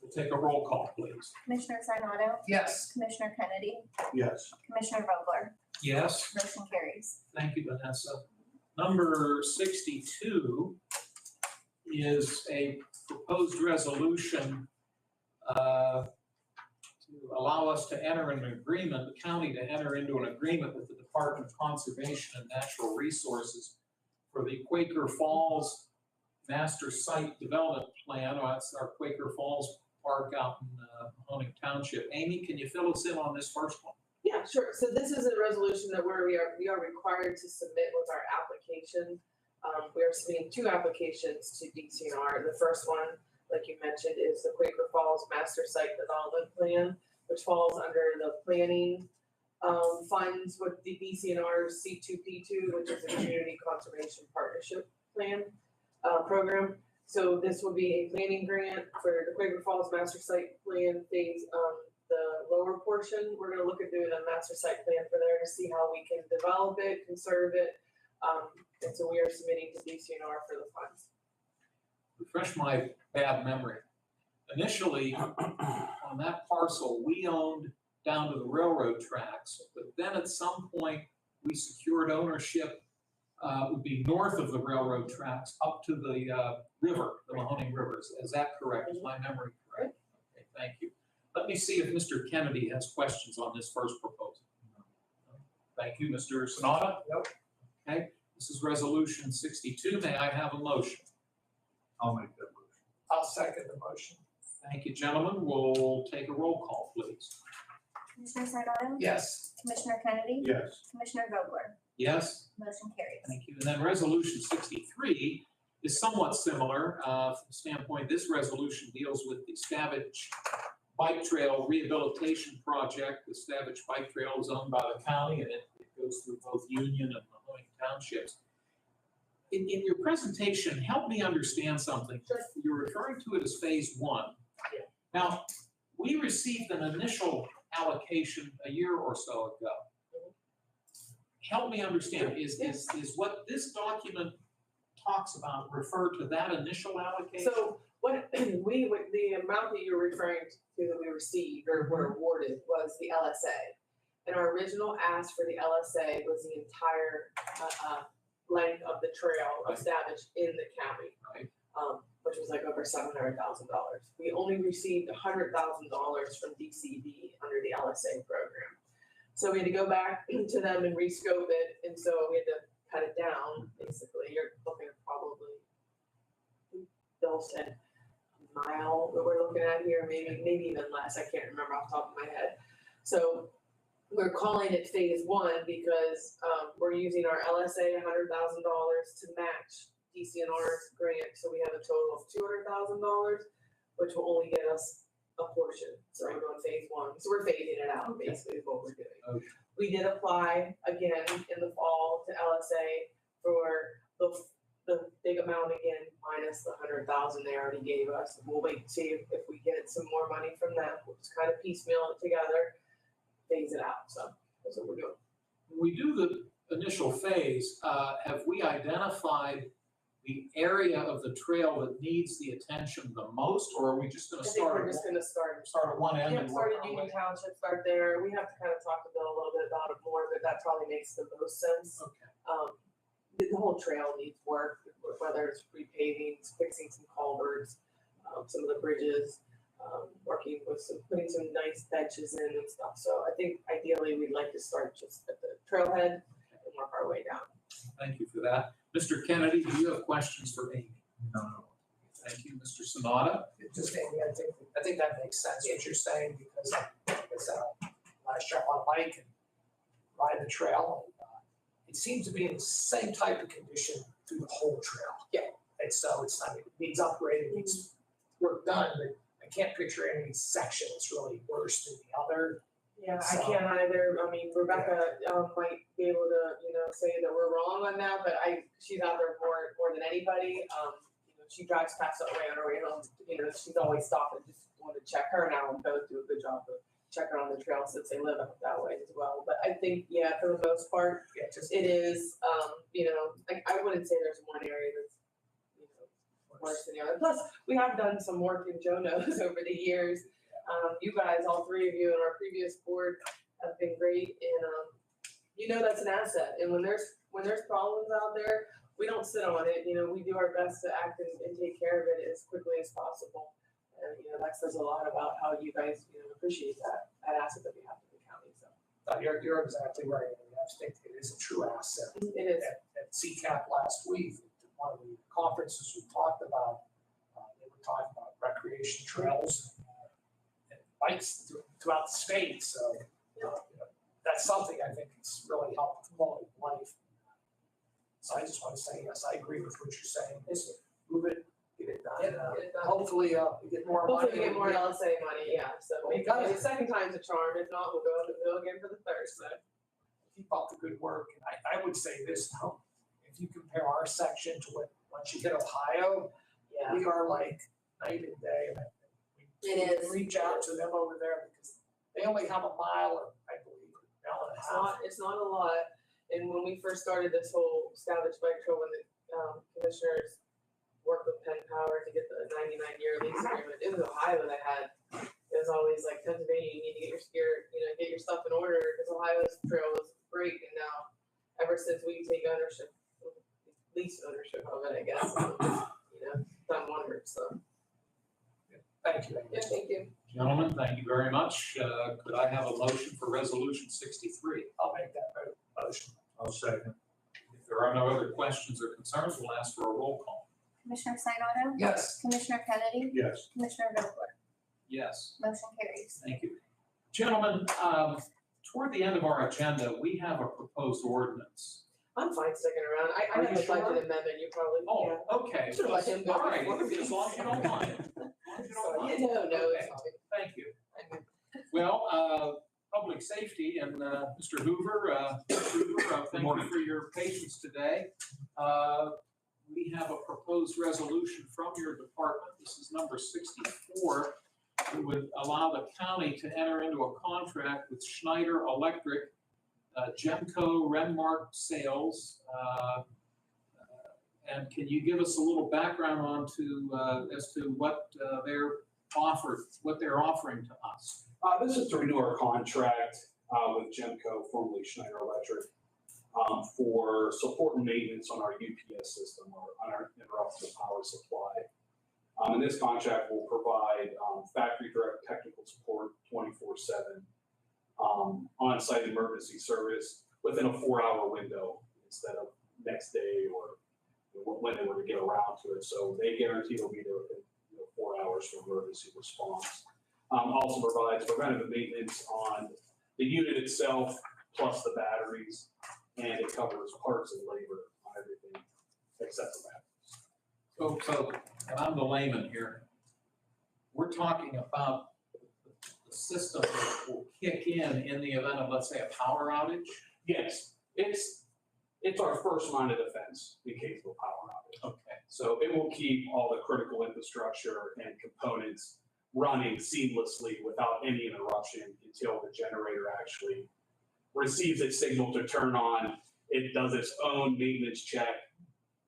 We'll take a roll call, please. Commissioner Sinata, Yes. Commissioner Kennedy, Yes. Commissioner Vogler, Yes? motion carries. Thank you, Vanessa. Number 62 is a proposed resolution to allow us to enter an agreement, the county to enter into an agreement with the Department of Conservation and Natural Resources for the Quaker Falls Master Site Development Plan. That's our Quaker Falls Park out in Mahoning Township. Amy, can you fill us in on this first one? Yeah, sure. So this is a resolution that we are required to submit with our application. We are submitting 2 applications to DCNR. The first one, like you mentioned, is the Quaker Falls Master Site Development Plan, which falls under the planning funds with the DCNR's C2P2, which is a Community Conservation Partnership Plan program. So this will be a planning grant for the Quaker Falls Master Site Plan phase. The lower portion, we're gonna look at doing a master site plan for there to see how we can develop it, conserve it. And so we are submitting to DCNR for the funds. Refresh my bad memory. Initially, on that parcel, we owned down to the railroad tracks, but then at some point, we secured ownership, would be north of the railroad tracks up to the river, the Mahoning River. Is that correct? Is my memory correct? Okay, thank you. Let me see if Mr. Kennedy has questions on this first proposal. Thank you, Mr. Sanada. Nope. Okay, this is Resolution 62. May I have a motion? I'll make that motion. I'll second the motion. Thank you, gentlemen. We'll take a roll call, please. Commissioner Sinata, Yes. Commissioner Kennedy, Yes. Commissioner Vogler, Yes? motion carries. Thank you. And then Resolution 63 is somewhat similar. From the standpoint, this resolution deals with the Stavich Bike Trail Rehabilitation Project. The Stavich Bike Trail is owned by the county, and it goes through both Union and Mahoning Townships. In your presentation, help me understand something. You're referring to it as Phase 1. Yeah. Now, we received an initial allocation a year or so ago. Help me understand, is what this document talks about refer to that initial allocation? So what the amount that you're referring to that we received or were awarded was the LSA. And our original ask for the LSA was the entire length of the trail of Stavich in the county. Right. Which was like over $700,000. We only received $100,000 from DCD under the LSA program. So we had to go back to them and rescope it, and so we had to cut it down, basically. almost a mile that we're looking at here, maybe even less, I can't remember off the top of my head. So we're calling it phase one because, we're using our LSA $100,000 to match DCNR's grant, so we have a total of $200,000, which will only get us a portion, so we're doing phase one, so we're phasing it out, basically, is what we're doing. Okay. We did apply again in the fall to LSA for the big amount again, minus the 100,000 they already gave us. We'll wait to see if we get some more money from them. We'll just kind of piecemeal it together, phase it out. So that's what we're doing. When we do the initial phase, have we identified the area of the trail that needs the attention the most, or are we just gonna I think start we're just gonna start. at one end Yeah, and start work at our way? Union Township, start there. We have to kind of talk to Bill a little bit about it more, but that probably makes the most sense. Okay. The whole trail needs work, whether it's repaving, fixing some culverts, some of the bridges, working with putting some nice benches in and stuff. So I think ideally we'd like to start just at the trailhead and work our way down. Thank you for that. Mr. Kennedy, do you have questions for Amy? No. Thank you, Mr. Sonata. Just Amy, I think that makes sense what you're saying, because last year I'm on a bike and riding the trail, and it seems to be in the same type of condition through the whole trail. Yeah. And so it's not, it needs upgraded, needs work done, but I can't picture any section that's really worse than the other. Yeah, I So- can't either. I mean, Rebecca might be able to, say that we're wrong on that, but she's out there more than anybody. She drives past that way on her way home. She's always stopping, just want to check her, and I will both do a good job of checking on the trail since they live up that way as well. But I think, yeah, for the most part, Yeah, just it is, I wouldn't say there's one area that's, worse than the other. Plus, we have done some work in Joe knows over the years. You guys, all three of you in our previous board have been great, and that's an asset. And when there's problems out there, we don't sit on it. We do our best to act and take care of it as quickly as possible. And that says a lot about how you guys appreciate that asset that we have in the county. So you're exactly right. I think it is a true asset. it is. At CCAP last week, one of the conferences we talked about, they were talking about recreation trails and bikes throughout the state. So that's something I think it's really helped with quality of life. So I just want to say, yes, I agree with what you're saying. Just move it, get it done. Get it done. Hopefully, we get more money. Hopefully we get more LSA money, yeah. So Well, maybe guys- the second time's a charm. If not, we'll go to Bill again for the third. So Keep up the good work. And I would say this, though, if you compare our section to what, once you hit Ohio, yeah. we are like night and day. And It is. Reach out to them over there because they only have a mile, or I believe, a mile and a half. It's not a lot. And when we first started this whole salvage bike trail, when the commissioners worked with Penn Power to get the 99-year lease agreement, it was Ohio that had. It was always like Pennsylvania, you need to get your stuff in order because Ohio's trail was great. And now, ever since we take lease ownership of it, I guess, done wonders. So Thank you. yeah, thank you. Gentlemen, thank you very much. Could I have a motion for Resolution 63? I'll make that motion. I'll second. If there are no other questions or concerns, we'll ask for a roll call. Commissioner Sinata? Yes. Commissioner Kennedy? Yes. Commissioner Vogler? Yes, Motion carries. thank you. Gentlemen, toward the end of our agenda, we have a proposed ordinance. I'm fine sticking around. I Are have you a budget sure? amendment. You probably Oh, okay. Should have let him go All right, before me. as long as you don't mind. As long as you don't mind. No, Okay, it's fine. thank you. Well, public safety and Mr. Hoover, thank you for your patience today. We have a proposed resolution from your department. This is number 64. It would allow the county to enter into a contract with Schneider Electric, Gemco Renmark Sales. And can you give us a little background as to what they're offering to us? This is to renew our contract with Gemco, formerly Schneider Electric, for support and maintenance on our UPS system or on our interruptible power supply. And this contract will provide factory direct technical support 24/7, on-site emergency service within a 4-hour window instead of next day or when they were to get around to it. So they guarantee they'll be there within 4 hours for emergency response. Also provides preventative maintenance on the unit itself, plus the batteries, and it covers parts and labor on everything except the batteries. So, and I'm the layman here. We're talking about the system that will kick in the event of, let's say, a power outage? Yes, it's our first line of defense in case of a power outage. Okay. So it will keep all the critical infrastructure and components running seamlessly without any interruption until the generator actually receives its signal to turn on. It does its own maintenance check,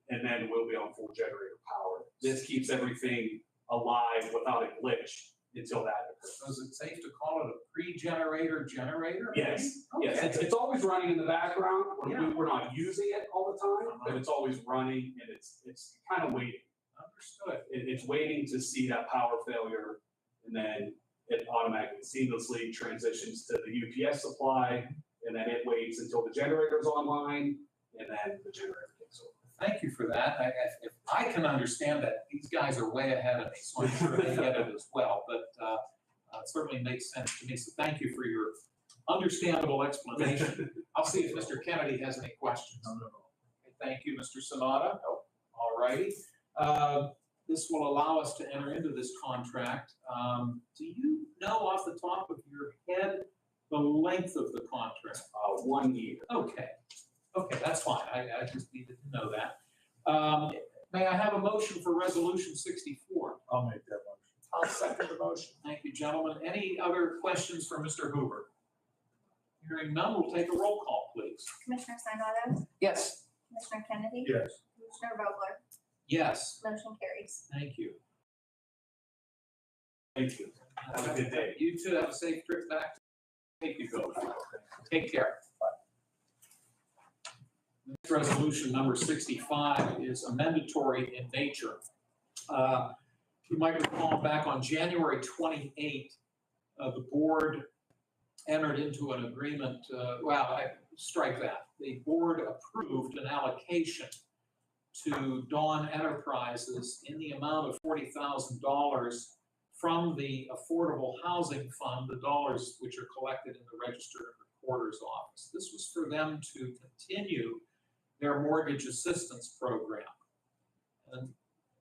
and then we'll be on full generator power. This keeps everything alive without a glitch until that occurs. So is it safe to call it a pre-generator generator? Yes, yes, Okay. it's always running in the background. Yeah. We're not using it all the time, but it's always running, and it's kind of waiting. Understood. It's waiting to see that power failure, and then it automatically seamlessly transitions to the UPS supply, and then it waits until the generator's online, and then the generator takes over. Thank you for that. If I can understand that, these guys are way ahead of me, so I'm sure they get it as well, but it certainly makes sense to me. So thank you for your understandable explanation. I'll see if Mr. Kennedy has any questions. No. Okay, thank you, Mr. Sonata. All righty. This will allow us to enter into this contract. Do you know off the top of your head the length of the contract? 1 year. Okay, that's fine. I just needed to know that. May I have a motion for Resolution 64? I'll make that motion. I'll second the motion. Thank you, gentlemen. Any other questions for Mr. Hoover? Hearing none, we'll take a roll call, please. Commissioner Sinata, Yes. Commissioner Kennedy, Yes. Commissioner Vogler, Yes, motion carries. thank you. Thank you. Have a good day. You too, have a safe trip back. Thank you, Bill. Take care. Next resolution, number 65, is amendatory in nature. You might recall back on January 28th, the board entered into an agreement, strike that. The board approved an allocation to Dawn Enterprises in the amount of $40,000 from the Affordable Housing Fund, the dollars which are collected in the Register and Recorder's Office. This was for them to continue their mortgage assistance program. And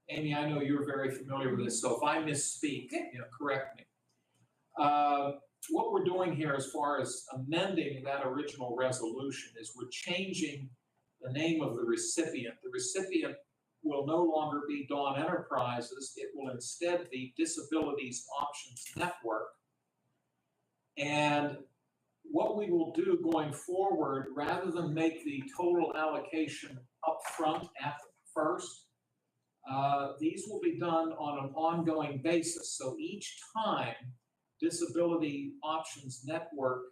Amy, I know you're very familiar with this, so if I misspeak, correct me. What we're doing here as far as amending that original resolution is we're changing the name of the recipient. The recipient will no longer be Dawn Enterprises. It will instead be Disabilities Options Network. And what we will do going forward, rather than make the total allocation upfront at first, these will be done on an ongoing basis. So each time Disability Options Network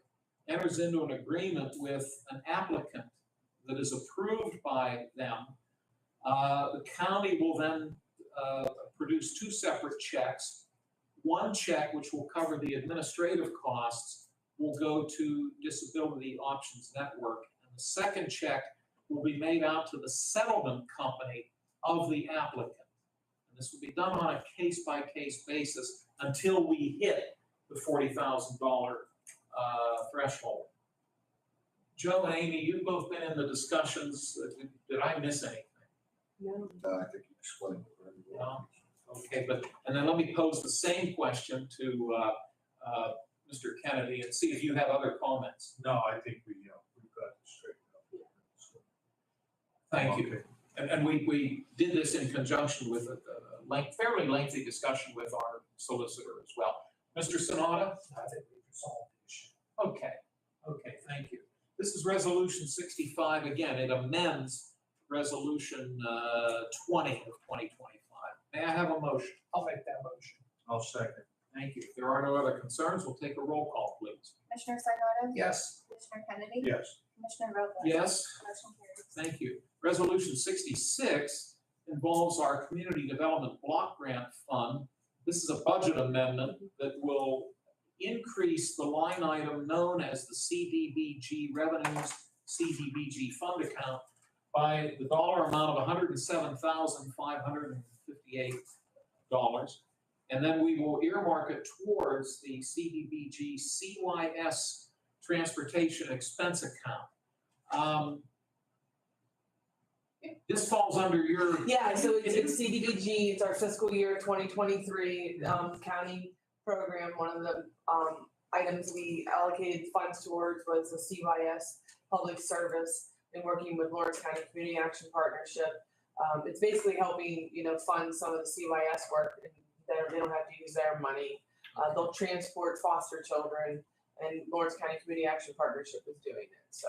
enters into an agreement with an applicant that is approved by them, the county will then produce two separate checks. One check, which will cover the administrative costs, will go to Disability Options Network. And the second check will be made out to the settlement company of the applicant. And this will be done on a case-by-case basis until we hit the $40,000 threshold. Joe and Amy, you've both been in the discussions. Did I miss anything? No. I think you explained it very well. Okay, and then let me pose the same question to Mr. Kennedy and see if you have other comments. No, I think we've got it straightened up. Thank you. And we did this in conjunction with a fairly lengthy discussion with our solicitor as well. Mr. Sonata? I think we resolved the issue. Okay, thank you. This is Resolution 65. Again, it amends Resolution 20 of 2025. May I have a motion? I'll make that motion. I'll second. Thank you. If there are no other concerns, we'll take a roll call, please. Commissioner Sinata, Yes. Commissioner Kennedy, Yes. Commissioner Vogler, Yes? motion carries. Thank you. Resolution 66 involves our Community Development Block Grant Fund. This is a budget amendment that will increase the line item known as the CDBG Revenues CDBG Fund Account by the dollar amount of $107,558. And then we will earmark it towards the CDBG CYS Transportation Expense Account. This falls under your. Yeah, so it's CDBG, it's our fiscal year 2023 county program. One of the items we allocated funds towards was the CYS Public Service and working with Lawrence County Community Action Partnership. It's basically helping, fund some of the CYS work, and they don't have to use their money. They'll transport foster children, and Lawrence County Community Action Partnership is doing it, so.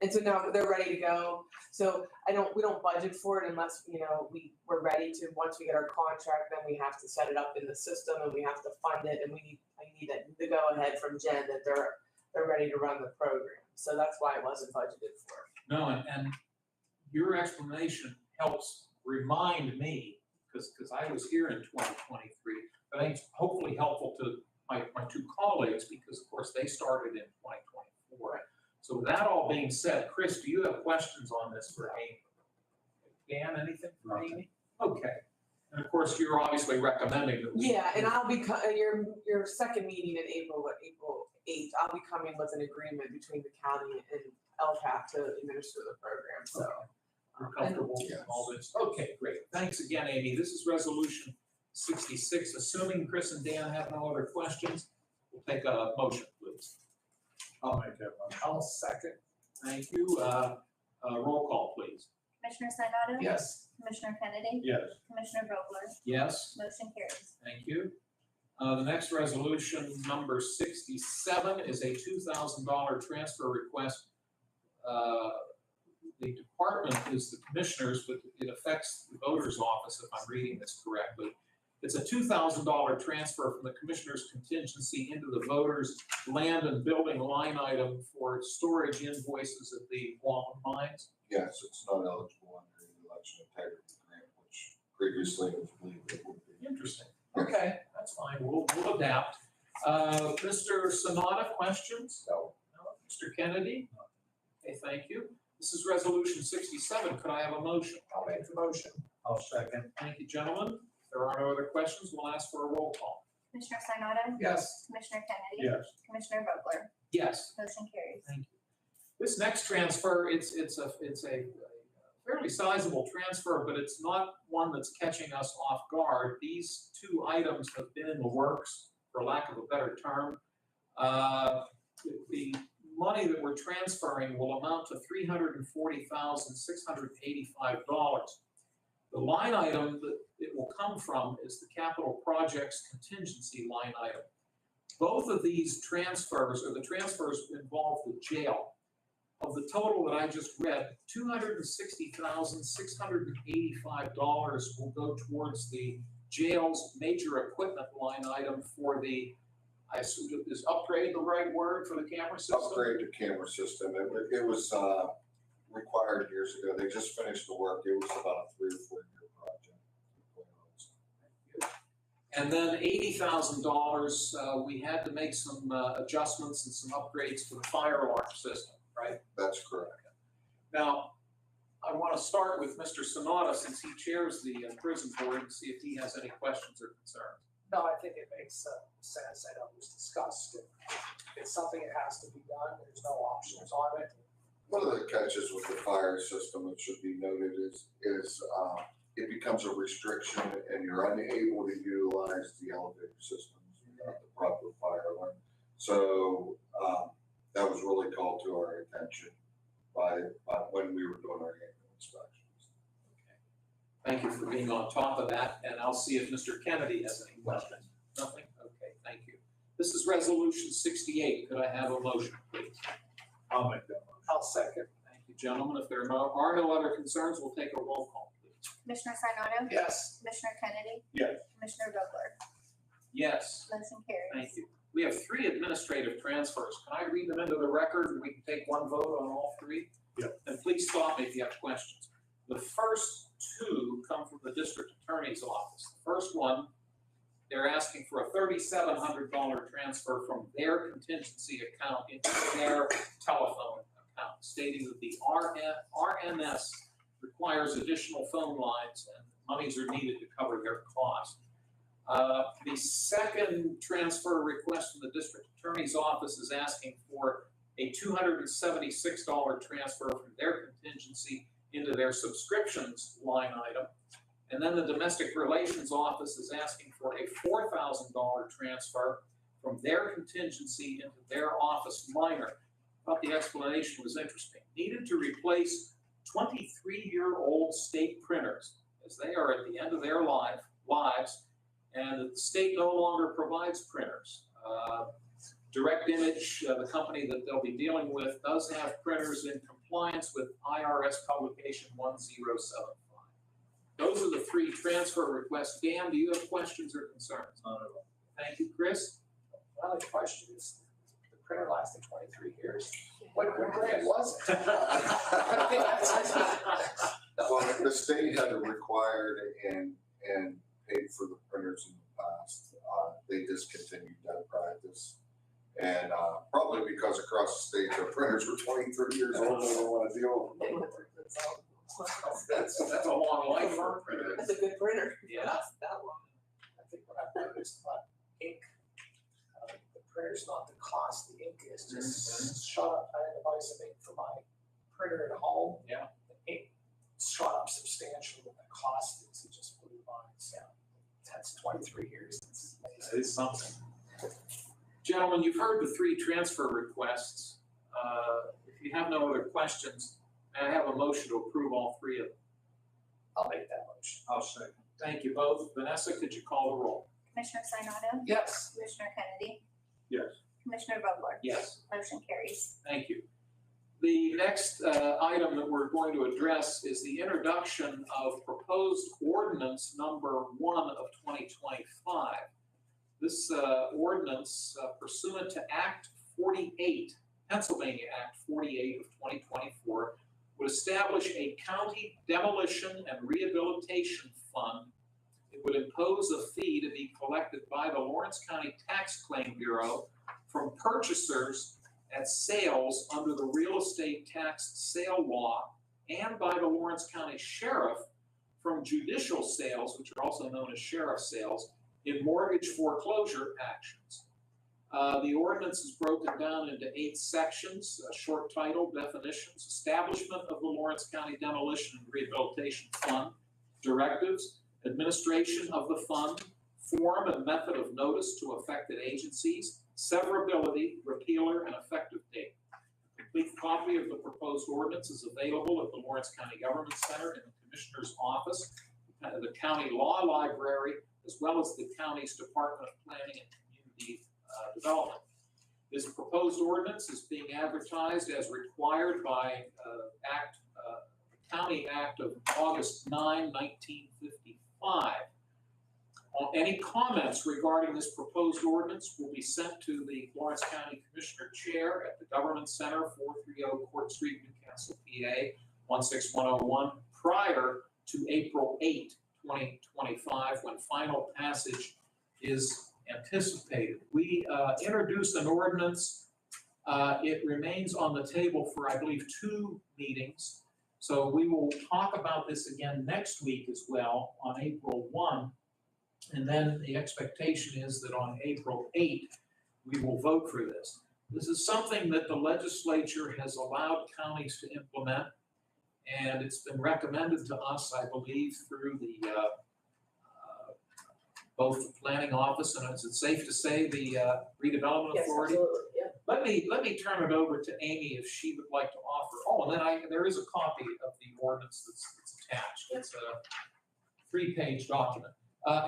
And so now they're ready to go. So we don't budget for it unless, we're ready to. Once we get our contract, then we have to set it up in the system and we have to fund it, and I need the go ahead from Jen that they're ready to run the program. So that's why it wasn't budgeted for. No, and your explanation helps remind me, because I was here in 2023, but I think it's hopefully helpful to my two colleagues, because of course they started in 2024. So with that all being said, Chris, do you have questions on this for Amy? Dan, anything for Amy? Okay. And of course, you're obviously recommending that we. Yeah, and I'll be, your second meeting in April 8th, I'll be coming with an agreement between the county and LPAC to administer the program, so. You're comfortable with all this? Okay, great. Thanks again, Amy. This is resolution 66. Assuming Chris and Dan have no other questions, we'll take a motion, please. I'll make that motion. I'll second. Thank you. Roll call, please. Commissioner Sinata? Yes. Commissioner Kennedy? Yes. Commissioner Vogler? Yes, Motion carries. thank you. The next resolution, number 67, is a $2,000 transfer request. The department is the commissioners, but it affects the voter's office, if I'm reading this correctly. It's a $2,000 transfer from the commissioner's contingency into the voter's land and building line item for storage invoices at the Walton Mines. Yes, it's not eligible under the election integrity grant, which previously it was believed it would be. Interesting. Okay, that's fine. We'll adapt. Mr. Sonata, questions? No. No. Mr. Kennedy? Okay, thank you. This is resolution 67. Could I have a motion? I'll make the motion. I'll second. Thank you, gentlemen. If there are no other questions, we'll ask for a roll call. Commissioner Sinata? Yes. Commissioner Kennedy? Yes. Commissioner Vogler? Yes. Motion carries. Thank you. This next transfer, it's a fairly sizable transfer, but it's not one that's catching us off guard. These two items have been in the works, for lack of a better term. The money that we're transferring will amount to $340,685. The line item that it will come from is the capital projects contingency line item. Both of these transfers, or the transfers involve the jail. Of the total that I just read, $260,685 will go towards the jail's major equipment line item for the, I assume, is upgrade the right word for the camera system? Upgrade the camera system. It was required years ago. They just finished the work. It was about a 3 or 4 year project. And then $80,000, we had to make some adjustments and some upgrades to the fire alarm system, right? That's correct. Now, I want to start with Mr. Sonata, since he chairs the prison board, and see if he has any questions or concerns. No, I think it makes sense. I know it was discussed. It's something that has to be done. There's no options on it. One of the catches with the fire system, it should be noted, is it becomes a restriction and you're unable to utilize the elevator systems without the proper fire alarm. So that was really called to our attention by when we were doing our annual inspections. Thank you for being on top of that, and I'll see if Mr. Kennedy has any questions. Nothing? Okay, thank you. This is resolution 68. Could I have a motion, please? I'll make that motion. I'll second. Thank you, gentlemen. If there are no other concerns, we'll take a roll call, please. Commissioner Sinata? Yes. Commissioner Kennedy? Yes. Commissioner Vogler? Yes. Motion carries. Thank you. We have 3 administrative transfers. Can I read them into the record and we can take one vote on all 3? Yep. And please stop me if you have questions. The first 2 come from the district attorney's office. The first one, they're asking for a $3,700 transfer from their contingency account into their telephone account, stating that the RNS requires additional phone lines, and monies are needed to cover their cost. The second transfer request from the district attorney's office is asking for a $276 transfer from their contingency into their subscriptions line item. And then the domestic relations office is asking for a $4,000 transfer from their contingency into their office minor. I thought the explanation was interesting. Needed to replace 23-year-old state printers, as they are at the end of their lives, and the state no longer provides printers. Direct Image, the company that they'll be dealing with, does have printers in compliance with IRS Publication 1075. Those are the three transfer requests. Dan, do you have questions or concerns? Not at all. Thank you, Chris. My only question is, the printer lasted 23 years. What brand was it? Well, the state had required and paid for the printers in the past. They discontinued that practice. And probably because across the state, the printers were 23 years old, they don't want to deal with them. That's a long life for a printer. That's a good printer. Yeah. Lasts that long. I think what I've noticed about ink, the printer's not the cost, the ink is just shot up. I had to buy some ink for my printer at home. Yeah. The ink shot up substantially, but the cost is, it just blew the minds. Yeah. That's 23 years. It's amazing. That is something. Gentlemen, you've heard the three transfer requests. If you have no other questions, I have a motion to approve all three of them. I'll make that motion. I'll second. Thank you both. Vanessa, could you call the roll? Commissioner Sinata, Yes. Commissioner Kennedy, Yes. Commissioner Vogler? Yes. Motion carries. Thank you. The next item that we're going to address is the introduction of proposed ordinance number 1 of 2025. This ordinance pursuant to Act 48, Pennsylvania Act 48 of 2024, would establish a county demolition and rehabilitation fund. It would impose a fee to be collected by the Lawrence County Tax Claim Bureau from purchasers at sales under the real estate tax sale law and by the Lawrence County Sheriff from judicial sales, which are also known as sheriff sales, in mortgage foreclosure actions. The ordinance is broken down into 8 sections, a short title, definitions, establishment of the Lawrence County Demolition and Rehabilitation Fund, directives, administration of the fund, form and method of notice to affected agencies, severability, repealer, and effective date. A complete copy of the proposed ordinance is available at the Lawrence County Government Center in the Commissioner's Office, the County Law Library, as well as the county's Department of Planning and Community Development. This proposed ordinance is being advertised as required by County Act of August 9, 1955. Any comments regarding this proposed ordinance will be sent to the Lawrence County Commissioner Chair at the Government Center, 430 Court Street, Newcastle, PA 16101, prior to April 8, 2025, when final passage is anticipated. We introduced an ordinance. It remains on the table for, I believe, 2 meetings. So we will talk about this again next week as well on April 1. And then the expectation is that on April 8, we will vote for this. This is something that the legislature has allowed counties to implement, and it's been recommended to us, I believe, through the both the planning office and, is it safe to say, the redevelopment Yes, authority? absolutely, yeah. Let me turn it over to Amy if she would like to offer. Oh, and then there is a copy of the ordinance that's attached. It's a 3-page document.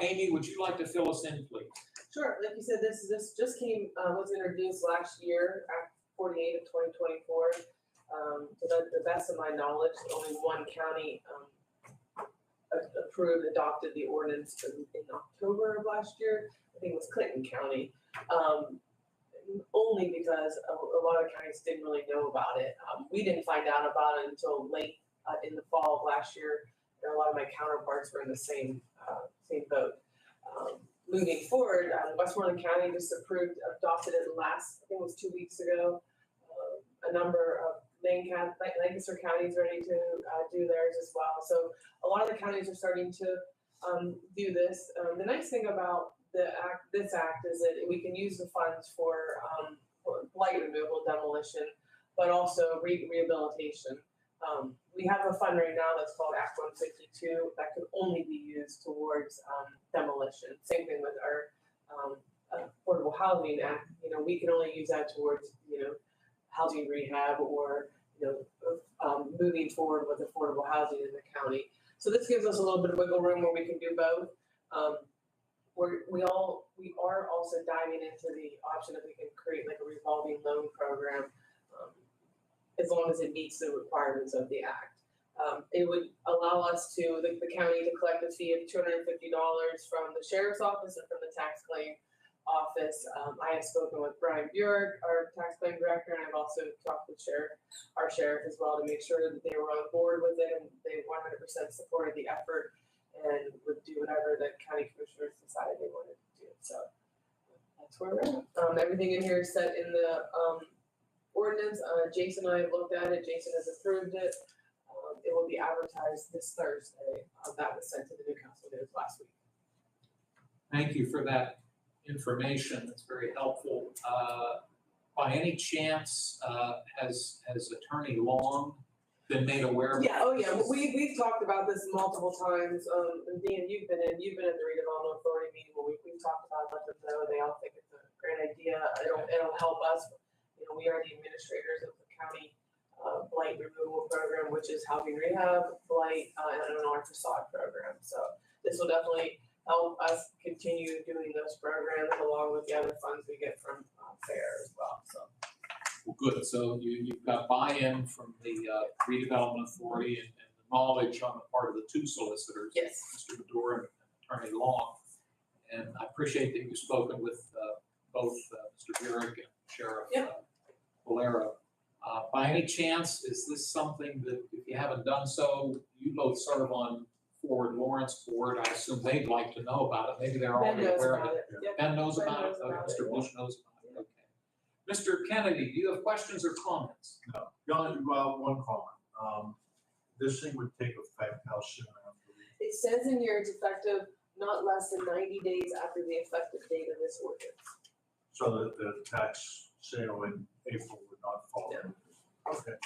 Amy, would you like to fill us in, please? Sure, like you said, this just was introduced last year, Act 48 of 2024. To the best of my knowledge, only one county adopted the ordinance in October of last year. I think it was Clinton County. Only because a lot of counties didn't really know about it. We didn't find out about it until late in the fall of last year, and a lot of my counterparts were in the same boat. Moving forward, Westmoreland County just adopted it I think it was 2 weeks ago. A number of Lancaster County's ready to do theirs as well. So a lot of the counties are starting to do this. The nice thing about this act is that we can use the funds for blight removal, demolition, but also rehabilitation. We have a fund right now that's called Act 152 that can only be used towards demolition. Same thing with our Affordable Housing Act. You know, we can only use that towards, you know, housing rehab or, you know, moving forward with affordable housing in the county. So this gives us a little bit of wiggle room where we can do both. We are also diving into the option if we can create like a revolving loan program, as long as it meets the requirements of the act. It would allow us to, the county to collect a fee of $250 from the sheriff's office and from the tax claim office. I have spoken with Brian Burek, our tax claim director, and I've also talked with our sheriff as well to make sure that they were on board with it and they 100% supported the effort and would do whatever the county commissioners decided they wanted to do. So that's where we're at. Everything in here is set in the ordinance. Jason and I have looked at it. Jason has approved it. It will be advertised this Thursday. That was sent to the Newcastle News last week. Thank you for that information. That's very helpful. By any chance, has Attorney Long been made aware of? Yeah, oh yeah, we've talked about this multiple times. And Dan, you've been at the redevelopment authority meeting where we've talked about it, let them know, they all think it's a great idea. It'll help us. You know, we are the administrators of the county blight removal program, which is housing rehab, blight, and our facade program. So this will definitely help us continue doing those programs along with the other funds we get from FAIR as well. So. Well, good. So you've got buy-in from the redevelopment authority and the knowledge on the part of the two solicitors. Yes. Mr. Bedore and Attorney Long. And I appreciate that you've spoken with both Mr. Burek and Sheriff Valera. By any chance, is this something that, if you haven't done so, you both serve on Ford Lawrence Board? I assume they'd like to know about it. Maybe they're already aware of it. Ben knows about it. Mr. Bush knows about it. Okay. Mr. Kennedy, do you have questions or comments? No. Well, one comment. This thing would take effect how soon after? It says in here it's effective not less than 90 days after the effective date of this ordinance. So that the tax sale in April would not fall. Yeah. Okay.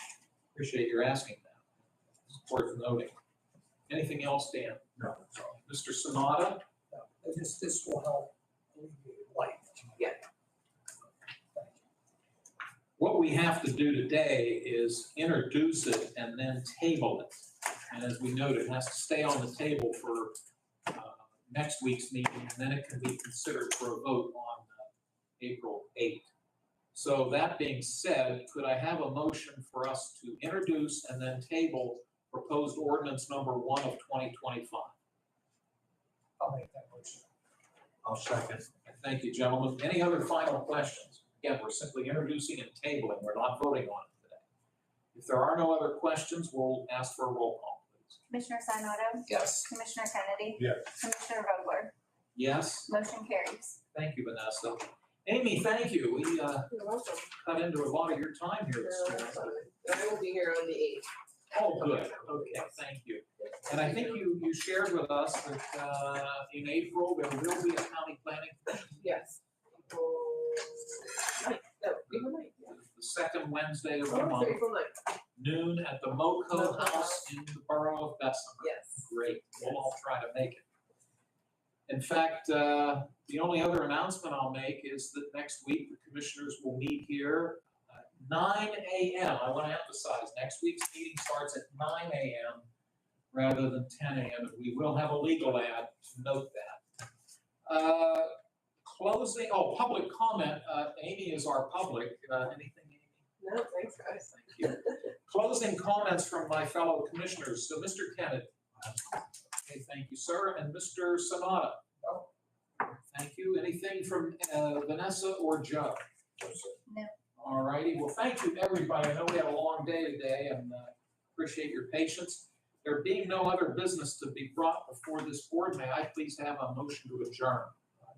Appreciate your asking that. It's worth noting. Anything else, Dan? No, that's all. Mr. Sonata? No, this will help alleviate life. Yeah. What we have to do today is introduce it and then table it. And as we noted, it has to stay on the table for next week's meeting, and then it can be considered for a vote on April 8th. So that being said, could I have a motion for us to introduce and then table proposed ordinance number 1 of 2025? I'll make that motion. I'll second. Thank you, gentlemen. Any other final questions? Again, we're simply introducing and tabling. We're not voting on it today. If there are no other questions, we'll ask for a roll call, please. Commissioner Sinata? Yes. Commissioner Kennedy? Yes. Commissioner Vogler? Yes? Motion carries. Thank you, Vanessa. Amy, thank you. We You're welcome. cut into a lot of your time here this No, morning. that's fine. I will be here on the 8th. Oh, good. Okay, thank you. And I think you shared with us that in April, there will be a county planning commission. Yes. April 9th. No, April 9th. Yeah. The second Wednesday of the Oh, month, April 9th. noon at the MoCo House in the borough of Bessemer. Yes. Great. We'll all try to make it. In fact, the only other announcement I'll make is that next week, the commissioners will meet here at 9 a.m. I want to emphasize, next week's meeting starts at 9 a.m. rather than 10 a.m. And we will have a legal ad to note that. Public comment. Amy is our public. Anything, Amy? No, thanks, guys. Thank you. Closing comments from my fellow commissioners. So Mr. Kennedy. Okay, thank you, sir. And Mr. Sonata. No. Thank you. Anything from Vanessa or Joe? No. All righty. Well, thank you, everybody. I know we had a long day today and appreciate your patience. There being no other business to be brought before this board, may I please have a motion to adjourn?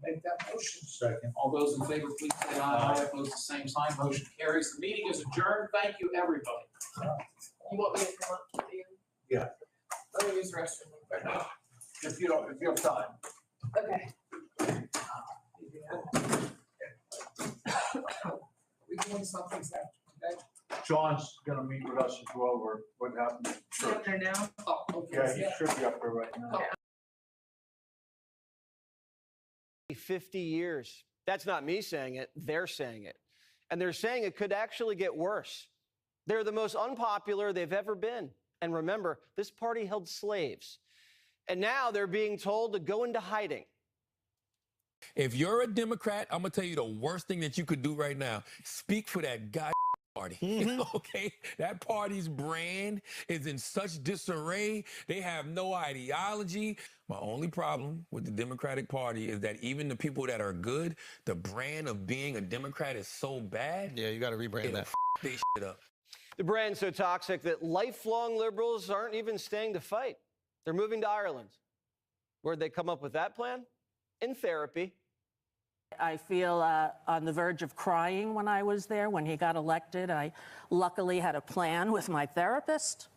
Make that motion. Second. All those in favor, please say aye. Aye. Opposed, the same sign. Motion carries. The meeting is adjourned. Thank you, everybody. You want me to come up to you? Yeah. Let me use the restroom real quick. If you have time. Okay. We doing something after today? John's gonna meet with us and go over what happened at church. There now? Oh, okay. Yeah, he should be up there right now. 50 years. That's not me saying it, they're saying it. And they're saying it could actually get worse. They're the most unpopular they've ever been. And remember, this party held slaves. And now they're being told to go into hiding. If you're a Democrat, I'm gonna tell you the worst thing that you could do right now. Speak for that guy party. Okay? That party's brand is in such disarray. They have no ideology. My only problem with the Democratic Party is that even the people that are good, the brand of being a Democrat is so bad. Yeah, you got to rebrand that. They shit up. The brand's so toxic that lifelong liberals aren't even staying to fight. They're moving to Ireland. Where'd they come up with that plan? In therapy. I feel on the verge of crying when I was there, when he got elected. I luckily had a plan with my therapist.